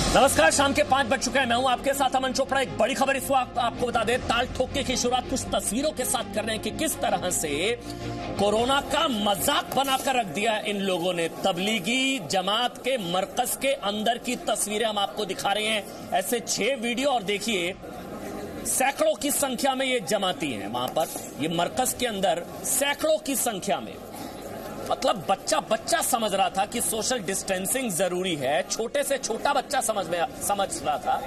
नमस्कार, शाम के 5 बज चुके हैं। मैं हूं आपके साथ अमन चोपड़ा। एक बड़ी खबर इस वक्त आपको बता दें, ताल ठोके की शुरुआत कुछ तस्वीरों के साथ कर रहे हैं कि किस तरह से कोरोना का मजाक बनाकर रख दिया इन लोगों ने। तबलीगी जमात के मरकज के अंदर की तस्वीरें हम आपको दिखा रहे हैं, ऐसे 6 वीडियो। और देखिए, सैकड़ों की संख्या में ये जमाती हैं वहां पर, ये मरकज के अंदर सैकड़ों की संख्या में। मतलब बच्चा समझ रहा था कि सोशल डिस्टेंसिंग जरूरी है, छोटे से छोटा बच्चा समझ रहा था,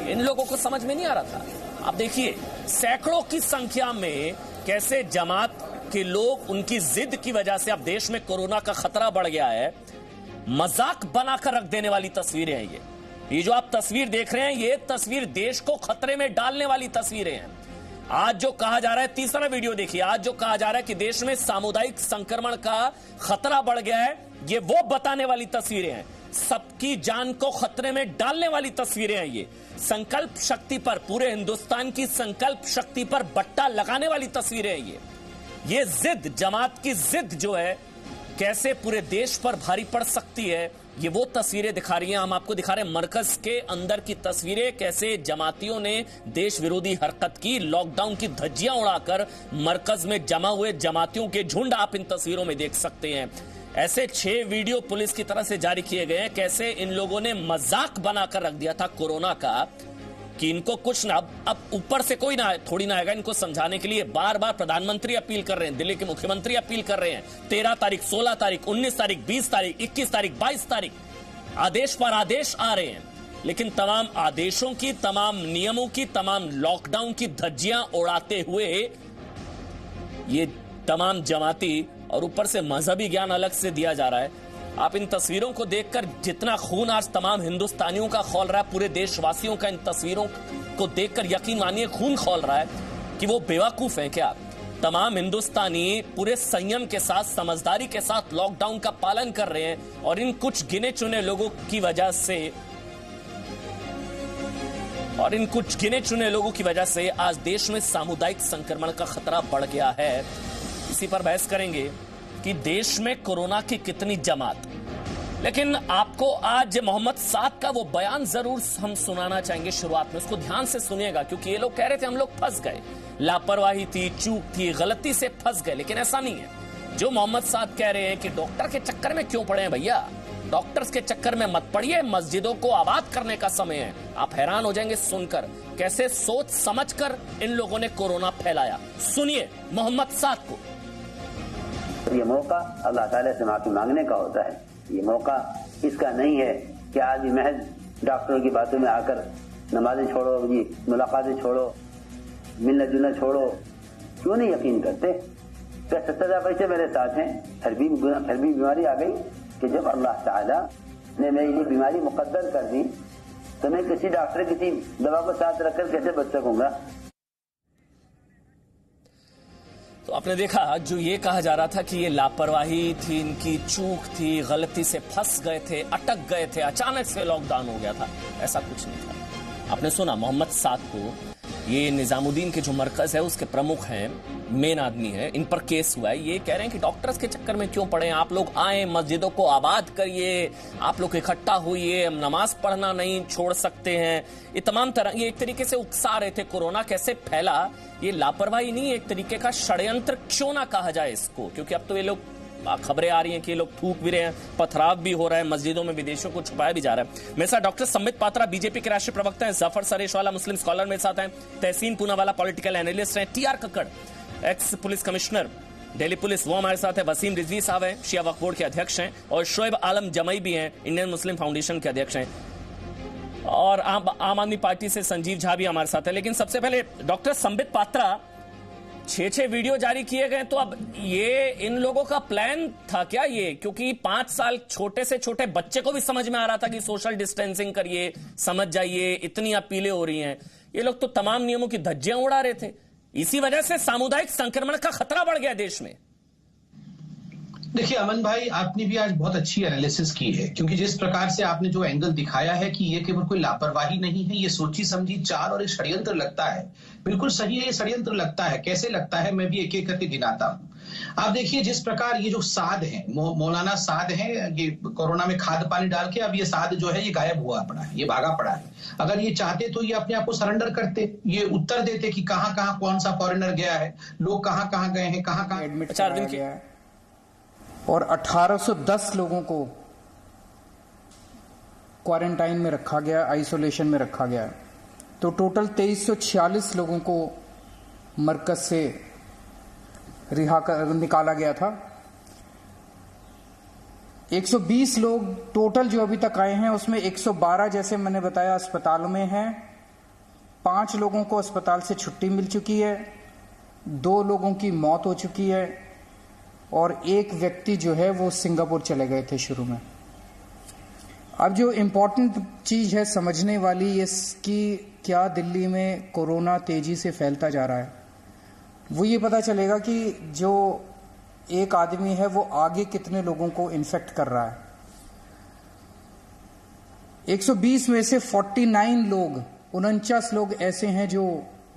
इन लोगों को समझ में नहीं आ रहा था। आप देखिए, सैकड़ों की संख्या में कैसे जमात के लोग उनकी जिद की वजह से, अब देश में कोरोना का खतरा बढ़ गया है, मजाक बनाकर रख देने वाली तस्वीरें हैं ये जो आप तस्वीर देख रहे हैं, ये तस्वीर देश को खतरे में डालने वाली तस्वीरें हैं। आज जो कहा जा रहा है, तीसरा वीडियो देखिए, आज जो कहा जा रहा है कि देश में सामुदायिक संक्रमण का खतरा बढ़ गया है, ये वो बताने वाली तस्वीरें हैं। सबकी जान को खतरे में डालने वाली तस्वीरें हैं ये। संकल्प शक्ति पर, पूरे हिंदुस्तान की संकल्प शक्ति पर बट्टा लगाने वाली तस्वीरें हैं ये जिद, जमात की जिद जो है, कैसे पूरे देश पर भारी पड़ सकती है, ये वो तस्वीरें दिखा रही हैं। हम आपको दिखा रहे हैं मरकज के अंदर की तस्वीरें, कैसे जमातियों ने देश विरोधी हरकत की, लॉकडाउन की धज्जियां उड़ाकर मरकज में जमा हुए जमातियों के झुंड आप इन तस्वीरों में देख सकते हैं। ऐसे 6 वीडियो पुलिस की तरफ से जारी किए गए हैं, कैसे इन लोगों ने मजाक बनाकर रख दिया था कोरोना का, कि इनको कुछ ना, अब ऊपर से कोई ना थोड़ी ना आएगा इनको समझाने के लिए। बार बार प्रधानमंत्री अपील कर रहे हैं, दिल्ली के मुख्यमंत्री अपील कर रहे हैं, 13 तारीख, 16 तारीख, 19 तारीख, 20 तारीख, 21 तारीख, 22 तारीख, आदेश पर आदेश आ रहे हैं। लेकिन तमाम आदेशों की, तमाम नियमों की, तमाम लॉकडाउन की धज्जियां उड़ाते हुए ये तमाम जमाती, और ऊपर से मजहबी ज्ञान अलग से दिया जा रहा है। आप इन तस्वीरों को देखकर जितना खून आज तमाम हिंदुस्तानियों का खौल रहा है, पूरे देशवासियों का इन तस्वीरों को देखकर यकीन मानिए खून खौल रहा है कि वो बेवकूफ हैं क्या। तमाम हिंदुस्तानी पूरे संयम के साथ, समझदारी के साथ लॉकडाउन का पालन कर रहे हैं, और इन कुछ गिने चुने लोगों की वजह से आज देश में सामुदायिक संक्रमण का खतरा बढ़ गया है। इसी पर बहस करेंगे कि देश में कोरोना की कितनी जमात। लेकिन आपको आज मोहम्मद साद का वो बयान जरूर हम सुनाना चाहेंगे शुरुआत में, उसको ध्यान से सुनिएगा, क्योंकि ये लोग कह रहे थे हम लोग फंस गए, लापरवाही थी, चूक थी, गलती से फंस गए। लेकिन ऐसा नहीं है। जो मोहम्मद साद कह रहे हैं कि डॉक्टर के चक्कर में क्यों पड़े हैं भैया, डॉक्टर्स के चक्कर में मत पड़िए, मस्जिदों को आबाद करने का समय है। आप हैरान हो जाएंगे सुनकर कैसे सोच समझकर इन लोगों ने कोरोना फैलाया। सुनिए मोहम्मद साद को। ये मौका अल्लाह ताला से माफी मांगने का होता है। ये मौका इसका नहीं है कि आदमी महज डॉक्टरों की बातों में आकर नमाजें छोड़ो जी, मुलाकातें छोड़ो, मिलना जुलना छोड़ो। क्यों नहीं यकीन करते? 70,000 पैसे मेरे साथ हैं, फिर भी बीमारी आ गई कि जब अल्लाह ताला ने मेरी ये बीमारी मुकद्दर कर दी, तो मैं किसी डॉक्टर किसी दवा को साथ रखकर कैसे बच सकूंगा? तो आपने देखा, जो ये कहा जा रहा था कि ये लापरवाही थी, इनकी चूक थी, गलती से फंस गए थे, अटक गए थे, अचानक से लॉकडाउन हो गया था, ऐसा कुछ नहीं था। आपने सुना मोहम्मद साद को, ये निजामुद्दीन के जो मरकज है उसके प्रमुख हैं, मेन आदमी है, इन पर केस हुआ है। ये कह रहे हैं कि डॉक्टर्स के चक्कर में क्यों पड़े हैं, आप लोग आए, मस्जिदों को आबाद करिए, आप लोग इकट्ठा होइए, हम नमाज पढ़ना नहीं छोड़ सकते हैं। ये तमाम तरह, ये एक तरीके से उकसा रहे थे कोरोना कैसे फैला। ये लापरवाही नहीं, एक तरीके का षड्यंत्र क्यों ना कहा जाए इसको, क्योंकि अब तो ये लोग, खबरें आ रही हैं कि ये लोग थूक भी रहे हैं, पथराव भी हो रहा है, मस्जिदों में विदेशियों को छुपाया भी जा रहा है। मेरे साथ डॉक्टर संबित पात्रा बीजेपी के राष्ट्रीय प्रवक्ता हैं, जफर सरेशवाला मुस्लिम स्कॉलर मेरे साथ हैं, तहसीन पूनावाला पॉलिटिकल एनालिस्ट हैं, TR Kakkar x police commissioner Delhi police, वो हमारे साथ है, वसीम रिजवी साहब हैं, शिया वक्फ बोर्ड के अध्यक्ष हैं, और शोएब आलम जमई भी हैं, इंडियन मुस्लिम फाउंडेशन के अध्यक्ष हैं, और आम आदमी पार्टी से संजीव झा भी हमारे साथ है। लेकिन सबसे पहले डॉक्टर संबित पात्रा, 6 वीडियो जारी किए गए, तो अब ये इन लोगों का प्लान था क्या ये? क्योंकि 5 साल छोटे से छोटे बच्चे को भी समझ में आ रहा था कि सोशल डिस्टेंसिंग करिए, समझ जाइए, इतनी अपीलें हो रही हैं। ये लोग तो तमाम नियमों की धज्जियां उड़ा रहे थे। इसी वजह से सामुदायिक संक्रमण का खतरा बढ़ गया देश में। देखिए अमन भाई, आपने भी आज बहुत अच्छी एनालिसिस की है, क्योंकि जिस प्रकार से आपने जो एंगल दिखाया है कि ये केवल कोई लापरवाही नहीं है, ये सोची समझी चाल और एक षड्यंत्र लगता है। बिल्कुल सही है, ये षड्यंत्र लगता है। कैसे लगता है, मैं भी एक एक करके गिनाता हूं। आप देखिए जिस प्रकार ये जो साध है, मौलाना साध है, ये कोरोना में खाद पानी डाल के अब ये साध जो है ये गायब हुआ पड़ा है, ये भागा पड़ा है। अगर ये चाहते तो ये अपने आप को सरेंडर करते, ये उत्तर देते कि कहां कहां कौन सा फॉरेनर गया है, लोग कहां कहां गए हैं, कहां कहां एडमिट कराया गया है। और 1810 लोगों को क्वारंटाइन में रखा गया, आइसोलेशन में रखा गया है। तो टोटल 2346 लोगों को मरकज से निकाला गया था। 120 लोग टोटल जो अभी तक आए हैं, उसमें 112 जैसे मैंने बताया अस्पतालों में हैं। 5 लोगों को अस्पताल से छुट्टी मिल चुकी है, 2 लोगों की मौत हो चुकी है और 1 व्यक्ति जो है वो सिंगापुर चले गए थे शुरू में। अब जो इम्पोर्टेंट चीज है समझने वाली, इसकी क्या दिल्ली में कोरोना तेजी से फैलता जा रहा है, वो ये पता चलेगा कि जो एक आदमी है वो आगे कितने लोगों को इन्फेक्ट कर रहा है। 120 में से 49 लोग, 49 लोग ऐसे हैं जो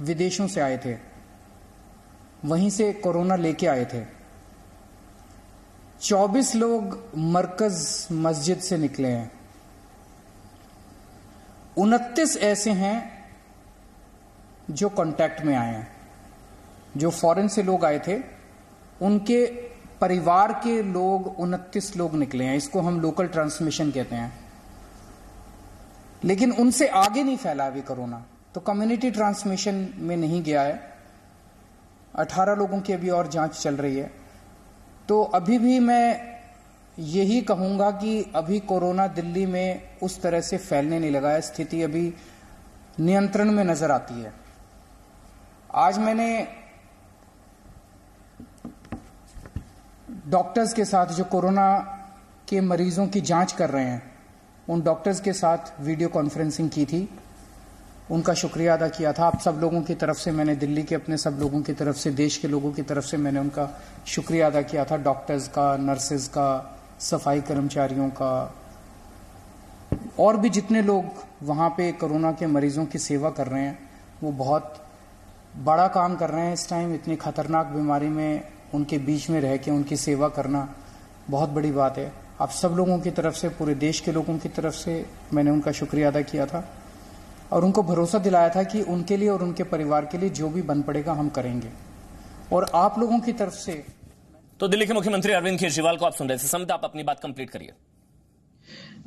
विदेशों से आए थे, वहीं से कोरोना लेके आए थे। 24 लोग मरकज मस्जिद से निकले हैं। 29 ऐसे हैं जो कांटेक्ट में आए हैं, जो फॉरेन से लोग आए थे, उनके परिवार के लोग 29 लोग निकले हैं। इसको हम लोकल ट्रांसमिशन कहते हैं। लेकिन उनसे आगे नहीं फैला अभी कोरोना, तो कम्युनिटी ट्रांसमिशन में नहीं गया है। 18 लोगों की अभी और जांच चल रही है। तो अभी भी मैं यही कहूंगा कि अभी कोरोना दिल्ली में उस तरह से फैलने नहीं लगा है। स्थिति अभी नियंत्रण में नजर आती है। आज मैंने डॉक्टर्स के साथ जो कोरोना के मरीजों की जांच कर रहे हैं, उन डॉक्टर्स के साथ वीडियो कॉन्फ्रेंसिंग की थी, उनका शुक्रिया अदा किया था। आप सब लोगों की तरफ से मैंने, दिल्ली के अपने सब लोगों की तरफ से, देश के लोगों की तरफ से मैंने उनका शुक्रिया अदा किया था। डॉक्टर्स का, नर्सेज का, सफाई कर्मचारियों का, और भी जितने लोग वहां पे कोरोना के मरीजों की सेवा कर रहे हैं, वो बहुत बड़ा काम कर रहे हैं। इस टाइम इतनी खतरनाक बीमारी में उनके बीच में रह के उनकी सेवा करना बहुत बड़ी बात है। आप सब लोगों की तरफ से, पूरे देश के लोगों की तरफ से मैंने उनका शुक्रिया अदा किया था और उनको भरोसा दिलाया था कि उनके लिए और उनके परिवार के लिए जो भी बन पड़ेगा हम करेंगे। और आप लोगों की तरफ से। तो दिल्ली के मुख्यमंत्री अरविंद केजरीवाल को आप सुन रहे थे। समझ, आप अपनी बात कंप्लीट करिए।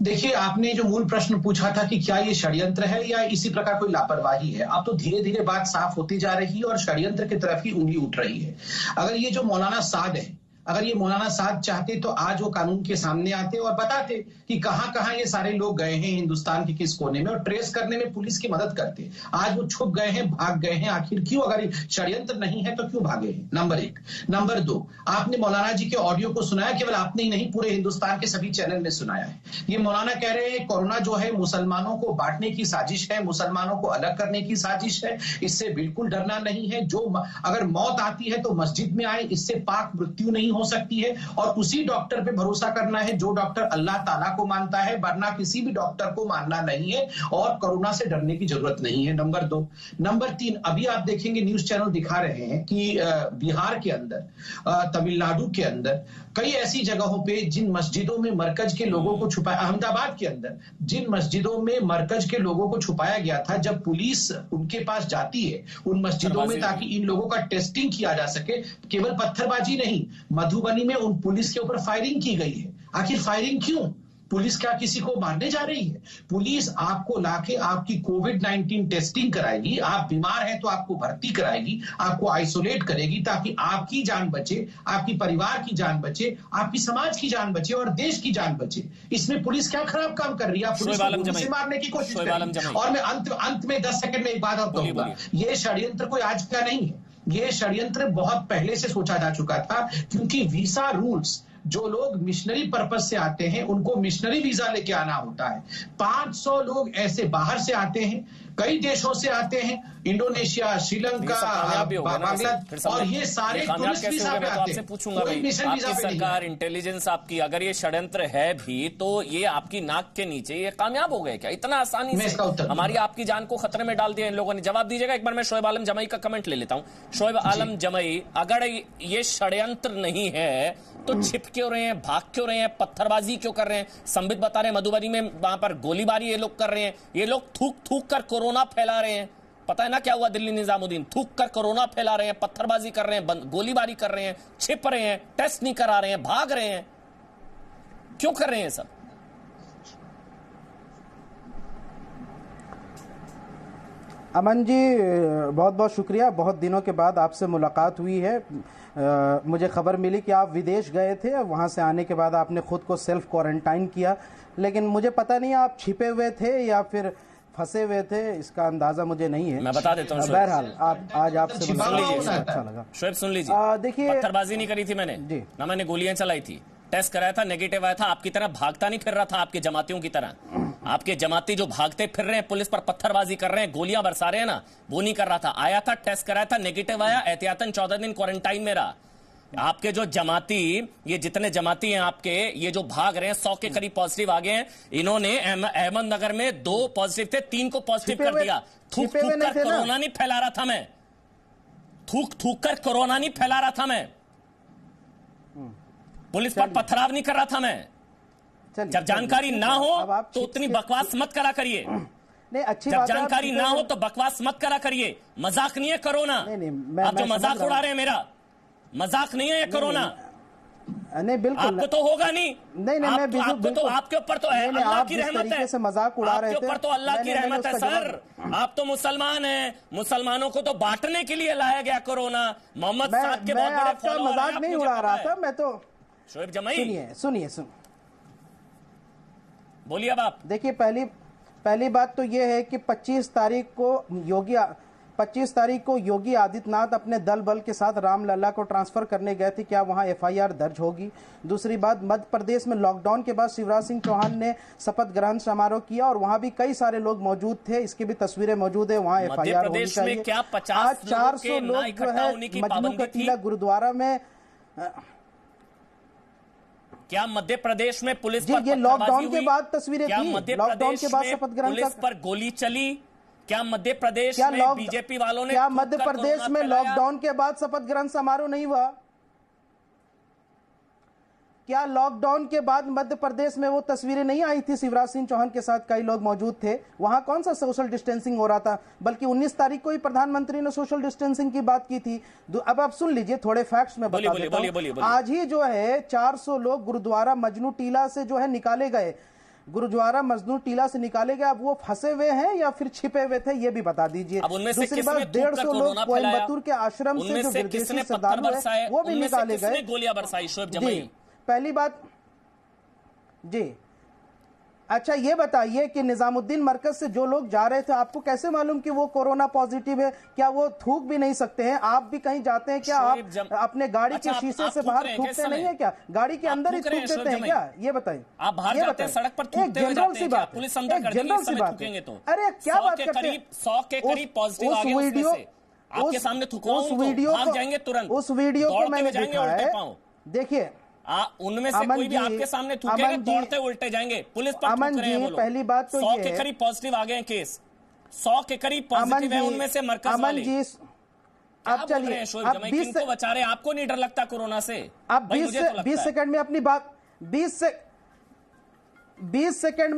देखिए, आपने जो मूल प्रश्न पूछा था कि क्या ये षड्यंत्र है या इसी प्रकार कोई लापरवाही है, अब तो धीरे धीरे बात साफ होती जा रही है और षड्यंत्र की तरफ ही उंगली उठ रही है। अगर ये जो मौलाना साद है, अगर ये मौलाना साद चाहते तो आज वो कानून के सामने आते और बताते कि कहां कहां ये सारे लोग गए हैं हिंदुस्तान के किस कोने में, और ट्रेस करने में पुलिस की मदद करते। आज वो छुप गए हैं, भाग गए हैं। आखिर क्यों? अगर षड्यंत्र नहीं है तो क्यों भागे हैं? नंबर 1। नंबर 2, आपने मौलाना जी के ऑडियो को सुनाया, केवल आपने ही नहीं पूरे हिंदुस्तान के सभी चैनल में सुनाया है। ये मौलाना कह रहे हैं कोरोना जो है मुसलमानों को बांटने की साजिश है, मुसलमानों को अलग करने की साजिश है, इससे बिल्कुल डरना नहीं है। जो अगर मौत आती है तो मस्जिद में आए, इससे पाक मृत्यु नहीं हो सकती है। और उसी डॉक्टर पे भरोसा करना है जो डॉक्टर अल्लाह ताला को मानता है, वरना किसी भी डॉक्टर को मानना नहीं है और कोरोना से डरने की जरूरत नहीं है। नंबर 2। नंबर 3, अभी आप देखेंगे न्यूज चैनल दिखा रहे हैं कि बिहार के अंदर, तमिलनाडु के अंदर कई ऐसी जगहों पे जिन मस्जिदों में मरकज के लोगों को छुपाया, अहमदाबाद के अंदर जिन मस्जिदों में मरकज के लोगों को छुपाया गया था, जब पुलिस उनके पास जाती है उन मस्जिदों में ताकि इन लोगों का टेस्टिंग किया जा सके, केवल पत्थरबाजी नहीं, मधुबनी में उन पुलिस के ऊपर फायरिंग की गई है। आखिर फायरिंग क्यों? पुलिस क्या किसी को मारने जा रही है? पुलिस आपको लाके आपकी कोविड-19 टेस्टिंग कराएगी, आप बीमार हैं तो आपको भर्ती कराएगी, आपको आइसोलेट करेगी ताकि आपकी जान बचे, आपकी परिवार की जान बचे, आपकी समाज की जान बचे और देश की जान बचे। इसमें पुलिस क्या खराब काम कर रही है? पुलिस को से मारने की कोशिश कर रही है। और मैं अंत में 10 सेकंड में एक बात और कहूंगा, ये षड्यंत्र कोई आज का नहीं है। ये षड्यंत्र बहुत पहले से सोचा जा चुका था, क्योंकि वीसा रूल्स जो लोग मिशनरी पर्पज से आते हैं उनको मिशनरी वीजा लेके आना होता है। 500 लोग ऐसे बाहर से आते हैं, कई देशों से आते हैं, इंडोनेशिया, श्रीलंका, बांग्लादेश, और ये सारे टूरिस्ट वीजा पे आते हैं। पूछूंगा भाई, आपकी सरकार, इंटेलिजेंस आपकी, अगर ये षड्यंत्र है भी तो ये आपकी नाक के नीचे ये कामयाब हो गए क्या इतना आसानी से? हमारी आपकी जान को खतरे में डाल दिया इन लोगों ने। जवाब दीजिएगा। एक बार मैं शोएब आलम जमई का कमेंट ले लेता हूं। शोएब आलम जमई, अगर ये षड्यंत्र नहीं है तो छिप क्यों रहे हैं, भाग क्यों रहे हैं, पत्थरबाजी क्यों कर रहे हैं? संबित बता रहे हैं मधुबनी में वहां पर गोलीबारी ये लोग कर रहे हैं, ये लोग थूक थूक कर कोरोना फैला रहे हैं। पता है ना क्या हुआ दिल्ली निजामुद्दीन? थूक कर कोरोना फैला रहे हैं, पत्थरबाजी कर रहे हैं, गोलीबारी कर रहे हैं, छिप रहे हैं, टेस्ट नहीं करा रहे हैं, भाग रहे हैं। क्यों कर रहे हैं सब? अमन जी, बहुत बहुत शुक्रिया। बहुत दिनों के बाद आपसे मुलाकात हुई है। मुझे खबर मिली कि आप विदेश गए थे, वहां से आने के बाद आपने खुद को सेल्फ क्वारंटाइन किया, लेकिन मुझे पता नहीं आप छिपे हुए थे या फिर फंसे हुए थे, इसका अंदाजा मुझे नहीं है। मैं बता देता हूँ। बहरहाल आज आपसे अच्छा लगा। शोएब सुन लीजिए, देखिए, पत्थरबाजी नहीं करी थी मैंने जी, ना मैंने गोलियां चलाई थी, टेस्ट कराया था, नेगेटिव आया था। आपकी तरह भागता नहीं फिर रहा था, आपके जमातियों की तरह। आपके जमाती जो भागते फिर रहे हैं, पुलिस पर पत्थरबाजी कर रहे हैं, गोलियां बरसा रहे हैं ना, वो नहीं कर रहा था। आया था, टेस्ट कराया था, नेगेटिव आया, एहतियातन 14 दिन क्वारंटाइन में रहा। आपके जो जमाती, ये जितने जमाती हैं आपके, ये जो भाग रहे हैं, 100 के करीब पॉजिटिव आ गए हैं। इन्होंने अहमदनगर में 2 पॉजिटिव थे, 3 को पॉजिटिव कर दिया। थूक थूक कर कोरोना नहीं फैला रहा था मैं, थूक थूक कर कोरोना नहीं फैला रहा था मैं, पुलिस पर पथराव नहीं कर रहा था मैं। जब जानकारी ना हो तो उतनी बकवास मत करा करिए। नहीं, अच्छी जब जानकारी ना हो तो बकवास मत करा करिए। मजाक नहीं है कोरोना। आप जो मजाक उड़ा रहे हैं, मेरा मजाक नहीं है ये कोरोना। नहीं, बिल्कुल आपको तो होगा नहीं। नहीं, मैं आपको तो, आपके ऊपर तो अल्लाह की रहमत है, से मजाक उड़ा रहे थे। आपके ऊपर तो अल्लाह की रहमत है सर। आप तो मुसलमान हैं, मुसलमानों को तो बांटने के लिए लाया गया कोरोना। मोहम्मद साहब के बहुत बड़े फॉलोअर हैं। मजाक नहीं उड़ा रहा था मैं तो। शोएब जमई, सुनिए बोलिए अब आप। देखिए, पहली बात तो यह है कि 25 तारीख को योगी आदित्यनाथ अपने दल बल के साथ रामलला को ट्रांसफर करने गए थे। क्या वहां एफआईआर दर्ज होगी? दूसरी बात, मध्य प्रदेश में लॉकडाउन के बाद शिवराज सिंह चौहान ने शपथ ग्रहण समारोह किया और वहां भी कई सारे लोग मौजूद थे। इसकी भी तस्वीरें मौजूद है। वहां एफआईआर होनी चाहिए। आज 400 लोग जो है मजनू कटीला गुरुद्वारा में। क्या मध्य प्रदेश में पुलिस पर ये लॉकडाउन के बाद तस्वीरें थी? लॉकडाउन के बाद शपथ ग्रहण पुलिस पर गोली चली? क्या मध्य प्रदेश में बीजेपी वालों ने, क्या मध्य प्रदेश में लॉकडाउन के बाद शपथ ग्रहण समारोह नहीं हुआ? क्या लॉकडाउन के बाद मध्य प्रदेश में वो तस्वीरें नहीं आई थी? शिवराज सिंह चौहान के साथ कई लोग मौजूद थे। वहां कौन सा सोशल डिस्टेंसिंग हो रहा था? बल्कि 19 तारीख को ही प्रधानमंत्री ने सोशल डिस्टेंसिंग की बात की थी। अब आप सुन लीजिए, थोड़े फैक्ट्स में बता देता हूं। आज ही जो है 400 लोग गुरुद्वारा मजनू टीला से जो है निकाले गए। गुरुद्वारा मजनू टीला से निकाले गए। अब वो फंसे हुए हैं या फिर छिपे हुए थे, ये भी बता दीजिए। दूसरी बात, 150 लोग कोयम्बतूर के आश्रम से जो विदेशी श्रद्धालु है वो भी निकाले गए। गोलियां बरसाई शोएब जमई। पहली बात जी, अच्छा ये बताइए कि निजामुद्दीन मरकज से जो लोग जा रहे थे, आपको कैसे मालूम कि वो कोरोना पॉजिटिव है? क्या वो थूक भी नहीं सकते हैं? आप भी कहीं जाते हैं क्या? आप अपने गाड़ी के शीशे से बाहर थूकते नहीं है क्या? गाड़ी के अंदर ही थूक देते हैं क्या? ये बताइए। आप बाहर जाते हैं, सड़क पर थूकते हुए जाते हैं क्या? पुलिस अंदर कर देगी, इस समय थूकेंगे तो। अरे क्या बात करते हैं? 100 के करीब पॉजिटिव आ गए उसमें से। आपके सामने थूको, उस वीडियो भाग जाएंगे तुरंत। उस वीडियो को मैंने देखा है। देखिए, उनमें से कोई भी आपके सामने थूकेगा, दौड़ते उल्टे जाएंगे। पुलिस पर थूक रहे हैं वो लोग। पहली बात तो 100 के करीब पॉजिटिव आ गए हैं केस। 100 के करीब पॉजिटिव है उनमें से मरकज वाले। अब चलिए, किनको बचा रहे? आपको नहीं डर लगता कोरोना से? अब 20 सेकंड में अपनी बात 20 सेकंड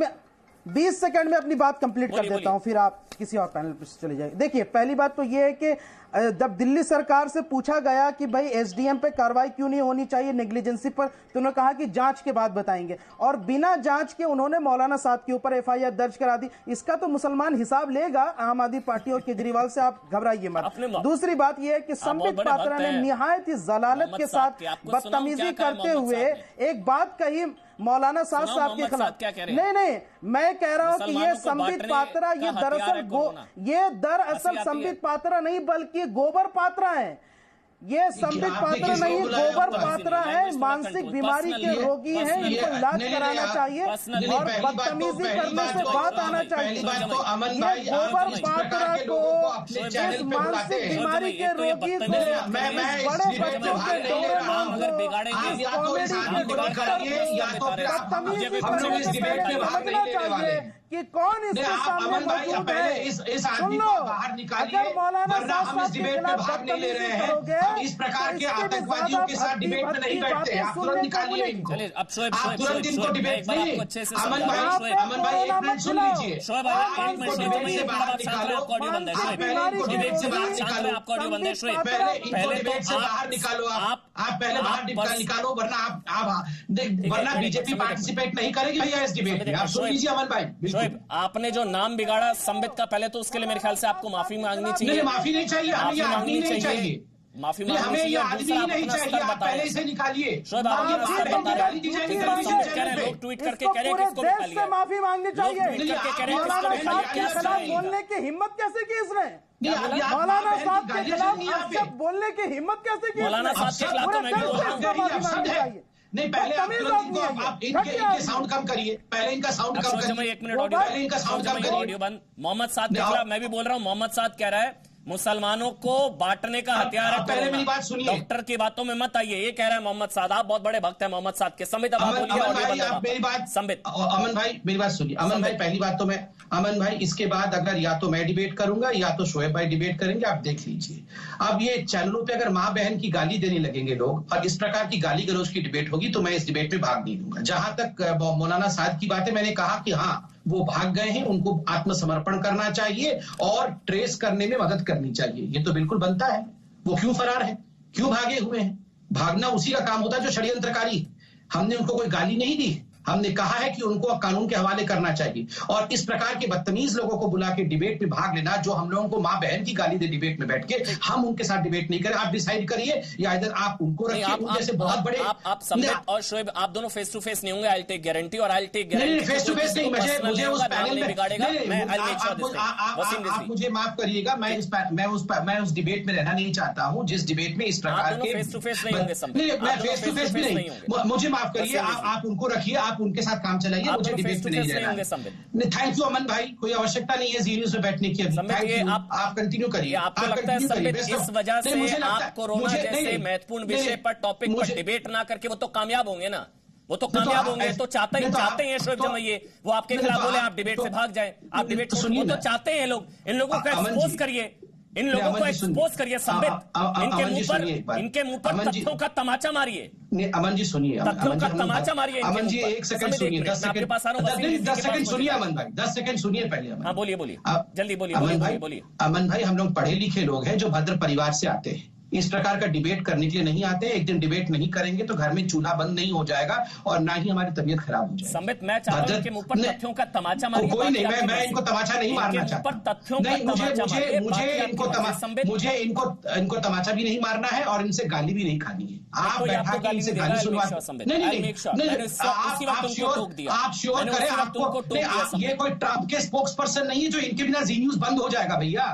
में अपनी बात कंप्लीट कर देता हूं, फिर आप किसी और पैनल पर चले जाइए। देखिए, पहली बात तो यह है कि जब दिल्ली सरकार से पूछा गया कि भाई एसडीएम पे कार्रवाई क्यों नहीं होनी चाहिए नेग्लिजेंसी पर, तो उन्होंने कहा कि जांच के बाद बताएंगे, और बिना जांच के उन्होंने मौलाना साहब के ऊपर एफआईआर दर्ज करा दी। इसका तो मुसलमान हिसाब लेगा, आम आदमी पार्टी और केजरीवाल से आप घबराइए मत। दूसरी बात यह है कि संबित पात्रा ने निहायत ही जलालत के साथ बदतमीजी करते हुए एक बात कही मौलाना साहब के खिलाफ। नहीं, मैं कह रहा हूं कि ये संबित पात्रा ये दरअसल संबित पात्रा नहीं बल्कि गोबर पात्रा है। ये संबित पात्रा नहीं, गोबर पात्रा है, मानसिक बीमारी के रोगी हैं, इनको इलाज कराना चाहिए और बदतमीजी करने से बात आना चाहिए। ये गोबर पात्रा को, इस मानसिक बीमारी के रोगी को, बड़े बच्चों के डोरेमोन को, कॉमेडी के डॉक्टर बदतमीजी करने से पहले समझना चाहिए कि कौन इसके सामने मौजूद है। सुन लो, अगर मौलाना साहब के खिलाफ बदतमीजी करोगे इस प्रकार के आतंकवादियों के साथ डिबेट में नहीं बैठते, आप तुरंत निकालिए इनको, आप तुरंत इनको डिबेट नहीं। अमन भाई एक मिनट सुन लीजिए, आप इनको डिबेट से बाहर निकालो, आप पहले इनको डिबेट से बाहर निकालो, पहले इनको डिबेट से बाहर निकालो, आप पहले बाहर निकालो, वरना बीजेपी पार्टिसिपेट नहीं करेगी भैया इस डिबेट में। आप सुन लीजिए अमन भाई, आपने जो नाम बिगाड़ा संबित का, पहले तो उसके लिए मेरे ख्याल से आपको माफी मांगनी चाहिए। माफी नहीं चाहिए, हमें आदमी नहीं चाहिए, माफी हमें ये आदमी ही नहीं चाहिए, आप पहले इसे निकालिए। लोग ट्वीट करके कह रहे हैं किसको निकालिए, माफी मांगनी चाहिए। मौलाना साहब के खिलाफ बोलने की हिम्मत कैसे की इसने? मौलाना साहब के खिलाफ बोलने की हिम्मत कैसे की? मौलाना साहब के खिलाफ तो मैं भी बोल रहा हूँ। नहीं, पहले आप इनके साउंड कम करिए, पहले इनका साउंड कम करिए, 1 मिनट ऑडियो, पहले इनका साउंड कम करिए। ऑडियो बंद। मोहम्मद साद के खिलाफ मैं भी बोल रहा हूँ। मोहम्मद साद कह रहा है मुसलमानों को बांटने का हथियार है। पहले मेरी बात सुनिए, डॉक्टर की बातों में मत आइए, ये कह रहा है मोहम्मद साद। आप बहुत बड़े भक्त हैं मोहम्मद साद के। संबित अब मेरी बात संबित, अमन भाई मेरी बात सुनिए। अमन भाई पहली बात तो मैं, अमन भाई इसके बाद अगर या तो मैं डिबेट करूंगा या तो शोएब भाई डिबेट करेंगे, आप देख लीजिए। अब ये चैनलों पे अगर माँ बहन की गाली देने लगेंगे लोग और इस प्रकार की गाली गलौज की डिबेट होगी तो मैं इस डिबेट में भाग नहीं दूंगा। जहां तक मौलाना साद की बात है, मैंने कहा कि हाँ वो भाग गए हैं, उनको आत्मसमर्पण करना चाहिए और ट्रेस करने में मदद करनी चाहिए, ये तो बिल्कुल बनता है। वो क्यों फरार है, क्यों भागे हुए हैं? भागना उसी का काम होता है जो षड्यंत्रकारी है। हमने उनको कोई गाली नहीं दी, हमने कहा है कि उनको कानून के हवाले करना चाहिए। और इस प्रकार के बदतमीज लोगों को बुला के डिबेट में भाग लेना, जो हम लोगों को माँ बहन की गाली दे डिबेट में बैठ के, हम उनके साथ डिबेट नहीं करें। आप डिसाइड करिए, या इधर आप उनको रखिए, जैसे बहुत बड़े आप संबित और शोएब, आप दोनों फेस टू फेस नहीं होंगे। आई टेक गारंटी, और I take guarantee face to face नहीं, मुझे उस पैनल में बिगाड़ेगा। आप मुझे माफ करिएगा, मैं उस डिबेट में रहना नहीं चाहता हूँ जिस डिबेट में इस प्रकार के फेस टू फेस नहीं होंगे। मैं फेस टू फेस भी नहीं, मुझे माफ करिए, आप उनको रखिए, आप उनके साथ काम चलाइए, मुझे डिबेट में नहीं रहना। थैंक यू अमन भाई, कोई आवश्यकता नहीं है जी न्यूज में बैठने की। आप कंटिन्यू करिए। आपको लगता है संबित इस वजह से आप कोरोना जैसे महत्वपूर्ण विषय पर टॉपिक पर डिबेट ना करके वो तो कामयाब होंगे ना? वो तो कामयाब होंगे, तो चाहते हैं शोएब जमैये वो आपके खिलाफ बोले, आप डिबेट से भाग जाए। आप डिबेट वो तो चाहते हैं लोग। इन लोगों को एक्सपोज करिए, इन लोगों को एक्सपोज करिए संबित। इनके मुंह पर तथ्यों का तमाचा मारिए। अमन जी सुनिए, तथ्यों का तमाचा मारिए। अमन जी 1 सेकंड सुनिए, 10 सेकंड सुनिए अमन भाई, 10 सेकंड सुनिए पहले। हाँ बोलिए, जल्दी बोलिए। अमन भाई, हम लोग पढ़े लिखे लोग हैं जो भद्र परिवार से आते हैं, इस प्रकार का डिबेट करने के लिए नहीं आते। एक दिन डिबेट नहीं करेंगे तो घर में चूल्हा बंद नहीं हो जाएगा और ना ही हमारी तबीयत खराब हो जाएगी। संबित, मैं चाहता हूं कि मुंह पर तथ्यों का तमाचा मारिए। कोई नहीं, मैं इनको तमाचा नहीं मारना चाहता। नहीं, मुझे इनको तमाचा भी नहीं मारना है और इनसे गाली भी नहीं खानी है। आप बैठा के इनसे गाली सुनवा, आप श्योर करें। आपको ये कोई ट्रंप के स्पोक्स पर्सन नहीं है जो इनके बिना जी न्यूज बंद हो जाएगा भैया।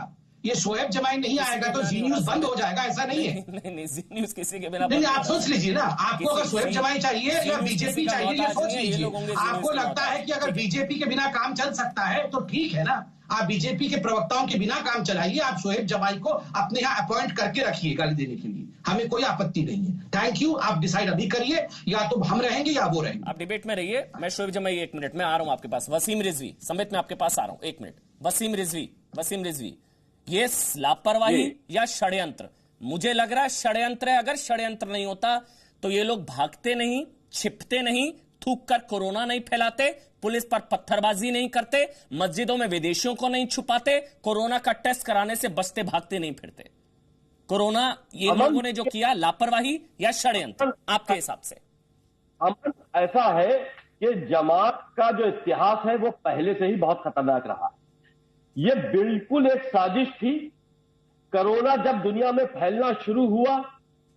ये शोएब जमाई नहीं आएगा तो जी न्यूज बंद हो जाएगा, ऐसा नहीं है। नहीं, जी न्यूज किसी के बिना नहीं, आप सोच लीजिए ना, आपको अगर शोएब जमाई चाहिए या बीजेपी चाहिए, ये सोच लीजिए। आपको लगता है कि अगर बीजेपी के बिना काम चल सकता है तो ठीक है ना, आप बीजेपी के प्रवक्ताओं के बिना काम चलाइए। आप शोएब जमाई को अपने यहाँ अपॉइंट करके रखिए गाली देने के लिए, हमें कोई आपत्ति नहीं है। थैंक यू, आप डिसाइड अभी करिए, या तो हम रहेंगे या वो रहेंगे। आप डिबेट में रहिए। मैं शोएब जमाई 1 मिनट में आ रहा हूं आपके पास। वसीम रिजवी, संबित मैं आपके पास आ रहा हूं 1 मिनट। वसीम रिजवी, ये लापरवाही या षड्यंत्र? मुझे लग रहा है षड्यंत्र है। अगर षड्यंत्र नहीं होता तो ये लोग भागते नहीं, छिपते नहीं, थूक कर कोरोना नहीं फैलाते, पुलिस पर पत्थरबाजी नहीं करते, मस्जिदों में विदेशियों को नहीं छुपाते, कोरोना का टेस्ट कराने से बचते भागते नहीं फिरते। कोरोना ये लोगों ने जो किया, लापरवाही या षड्यंत्र आपके हिसाब से? अमन, ऐसा है कि जमात का जो इतिहास है वो पहले से ही बहुत खतरनाक रहा। ये बिल्कुल एक साजिश थी। कोरोना जब दुनिया में फैलना शुरू हुआ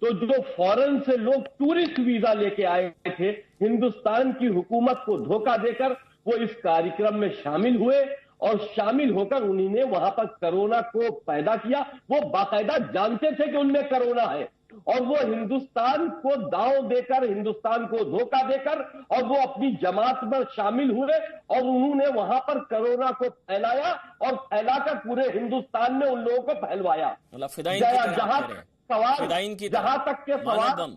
तो जो फॉरेन से लोग टूरिस्ट वीजा लेके आए थे, हिंदुस्तान की हुकूमत को धोखा देकर वो इस कार्यक्रम में शामिल हुए और शामिल होकर उन्होंने वहां पर कोरोना को पैदा किया। वो बाकायदा जानते थे कि उनमें कोरोना है, और वो हिंदुस्तान को दांव देकर, हिंदुस्तान को धोखा देकर, और वो अपनी जमात में शामिल हुए और उन्होंने वहां पर कोरोना को फैलाया और फैलाकर पूरे हिंदुस्तान में उन लोगों को फैलवाया। जहां तक के सवाल जो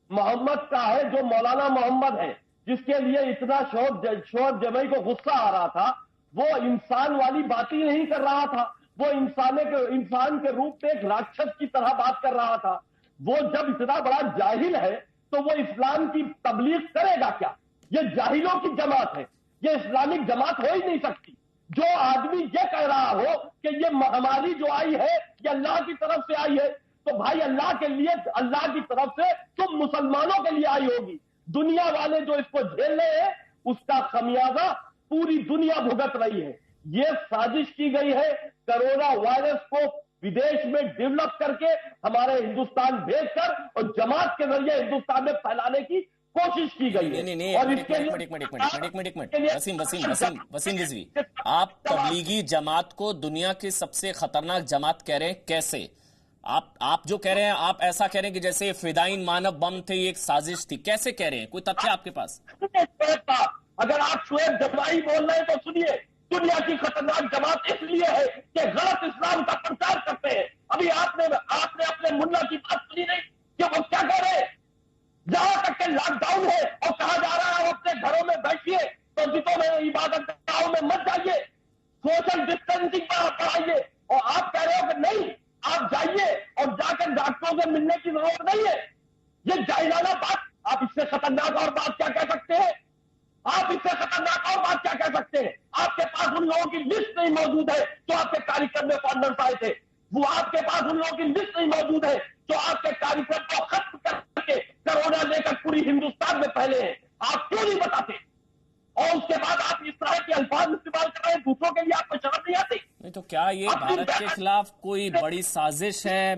मोहम्मद का है, जो मौलाना मोहम्मद है, जिसके लिए इतना शोर जमई को गुस्सा आ रहा था, वो इंसान वाली बात ही नहीं कर रहा था। वो इंसान के रूप में एक राक्षस की तरह बात कर रहा था। वो जब इतना बड़ा जाहिल है तो वो इस्लाम की तबलीग करेगा क्या? ये जाहिलों की जमात है, ये इस्लामिक जमात हो ही नहीं सकती। जो आदमी ये कह रहा हो कि ये महामारी जो आई है ये अल्लाह की तरफ से आई है, तो भाई अल्लाह के लिए, अल्लाह की तरफ से तुम मुसलमानों के लिए आई होगी। दुनिया वाले जो इसको झेल रहे हैं उसका खमियाजा पूरी दुनिया भुगत रही है। ये साजिश की गई है कोरोना वायरस को विदेश में डेवलप करके हमारे हिंदुस्तान भेजकर और जमात के जरिए हिंदुस्तान में फैलाने की कोशिश की गई है। नहीं, और इसके वसीम रिजवी, आप तबलीगी जमात को दुनिया की सबसे खतरनाक जमात कह रहे हैं, कैसे? आप जो कह रहे हैं, आप ऐसा कह रहे हैं कि जैसे फिदाइन मानव बम थे, ये एक साजिश थी, कैसे कह रहे हैं? कोई तथ्य आपके पास? अगर आप शुएब जमाई बोल रहे हैं तो सुनिए, दुनिया की खतरनाक जमात इसलिए है कि गलत इस्लाम का प्रचार करते हैं। अभी आपने अपने मुल्ला की बात सुनी नहीं कि वो क्या कह रहे हैं? जहां तक के लॉकडाउन है और कहा जा रहा है अपने घरों में बैठिए, मस्जिदों में, इबादत गाहों में मत जाइए, सोशल डिस्टेंसिंग बढ़ाइए, और आप कह रहे हो कि नहीं, आप जाइए और जाकर डॉक्टरों से मिलने की जरूरत नहीं है। ये जाहिलाना बात, आप इससे खतरनाक और बात क्या कह सकते हैं? आप इससे खतरनाक और बात क्या कह सकते हैं? आपके पास उन लोगों की लिस्ट नहीं मौजूद है जो आपके कार्यक्रम में फॉरनर्स आए थे। वो आपके पास उन लोगों की लिस्ट नहीं मौजूद है जो आपके कार्यक्रम को खत्म करके कोरोना लेकर पूरी हिंदुस्तान में फैले हैं। आप क्यों नहीं बताते? और उसके बाद आप इस तरह के अल्फाज इस्तेमाल कर रहे हैं, दूसरों के लिए आपको शर्म नहीं आती? नहीं तो क्या ये भारत के खिलाफ कोई बड़ी साजिश है?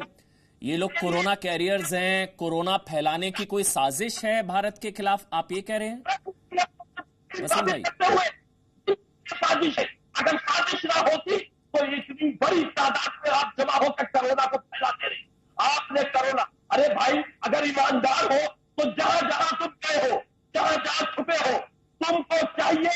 ये लोग कोरोना कैरियर्स हैं, कोरोना फैलाने की कोई साजिश है भारत के खिलाफ, आप ये कह रहे हैं? वसीम भाई, साजिश है। अगर साजिश ना होती तो इतनी बड़ी तादाद में आप जमा होकर कोरोना को फैलाते रहे। आपने कोरोना, अरे भाई अगर ईमानदार हो तो जहां जहां तुम गए हो, जहां जहां छुपे हो, तुमको चाहिए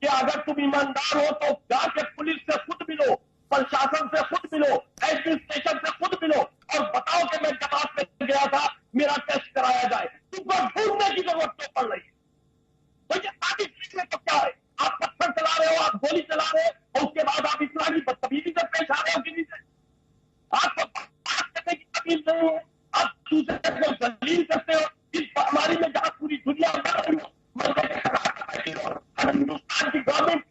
कि अगर तुम ईमानदार हो तो जाके पुलिस से खुद मिलो, प्रशासन से खुद मिलो, एडमिनिस्ट्रेशन से खुद मिलो और बताओ कि मैं जमात में गया था, मेरा टेस्ट कराया जाए। तुमको ढूंढने की जरूरत क्यों पड़ रही है? तो ये आगे सीखने तो क्या है? आप पत्थर चला रहे हो, आप गोली चला रहे हो, और उसके बाद आप इस्लामी बदतमीजी से पेश आ रहे हो किसी से? आपको बात करने की तमीज नहीं है, आप दूसरे को जलील करते हो। इस महामारी में जहां पूरी दुनिया हिंदुस्तान की गवर्नमेंट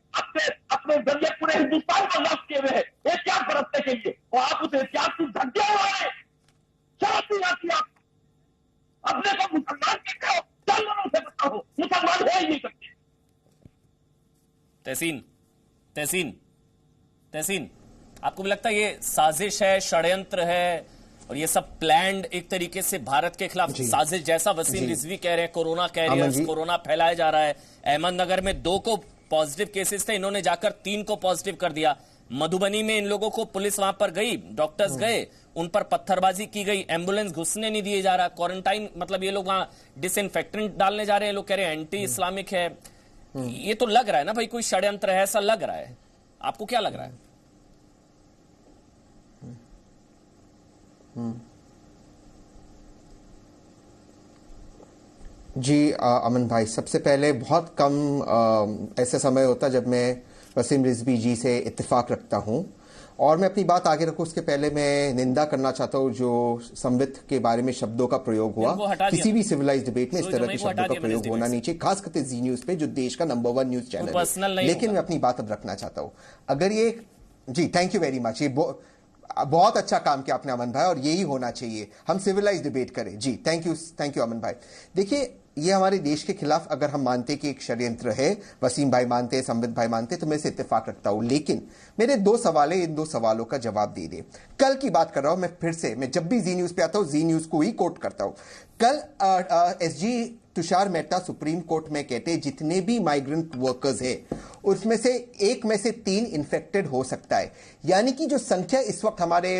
अपने जरिए पूरे हिंदुस्तान को लॉक किए हुए है एहतियात बरतने के लिए, और आप उस एहतियात की धज्जियां उड़ा रहे हैं। शर्म नहीं आती आपको? अपने को मुसलमान कहते हो, जानवरों से बताओ मुसलमान हो ही नहीं सकते। तहसीन, आपको भी लगता है ये साजिश है, षड्यंत्र है, और ये सब प्लान्ड एक तरीके से भारत के खिलाफ साजिश, जैसा वसीम रिजवी कह रहे हैं, कोरोना कैरियर्स, कोरोना फैलाया जा रहा है। अहमदनगर में 2 को पॉजिटिव केसेस थे, इन्होंने जाकर 3 को पॉजिटिव कर दिया। मधुबनी में इन लोगों को पुलिस वहां पर गई, डॉक्टर्स गए, उन पर पत्थरबाजी की गई, एम्बुलेंस घुसने नहीं दिए जा रहा, क्वारंटाइन, मतलब ये लोग वहां डिसइंफेक्टेंट डालने जा रहे हैं, लोग कह रहे हैं एंटी इस्लामिक है। ये तो लग रहा है ना भाई कोई षड्यंत्र है, ऐसा लग रहा है। आपको क्या लग रहा है? जी अमन भाई, सबसे पहले बहुत कम ऐसा समय होता जब मैं वसीम रिजवी जी से इत्तेफाक रखता हूं, और मैं अपनी बात आगे रखूं उसके पहले मैं निंदा करना चाहता हूं जो संवित के बारे में शब्दों का प्रयोग हुआ। किसी भी सिविलाइज्ड डिबेट में इस तरह के शब्दों का प्रयोग होना नहीं चाहिए, खास करके जी न्यूज पे जो देश का नंबर 1 न्यूज चैनल है। लेकिन मैं अपनी बात अब रखना चाहता हूं। अगर ये, जी थैंक यू वेरी मच, ये बहुत अच्छा काम किया आपने अमन भाई, और यही होना चाहिए, हम सिविलाइज्ड डिबेट करें। जी थैंक यू अमन भाई। देखिए, ये हमारे देश के खिलाफ अगर हम मानते कि एक षड्यंत्र है, वसीम भाई मानते हैं, संबित भाई मानते हैं, तो मैं इसे इत्तेफाक रखता हूं। लेकिन मेरे 2 सवाल है, इन 2 सवालों का जवाब दे दे। कल की बात कर रहा हूं मैं, फिर से मैं जब भी जी न्यूज पे आता हूं जी न्यूज को ही कोट करता हूं। कल SG Tushar Mehta supreme court में कहते जितने भी माइग्रेंट वर्कर्स हैं उसमें से एक में से 3 इन्फेक्टेड हो सकता है, यानी कि जो संख्या इस वक्त हमारे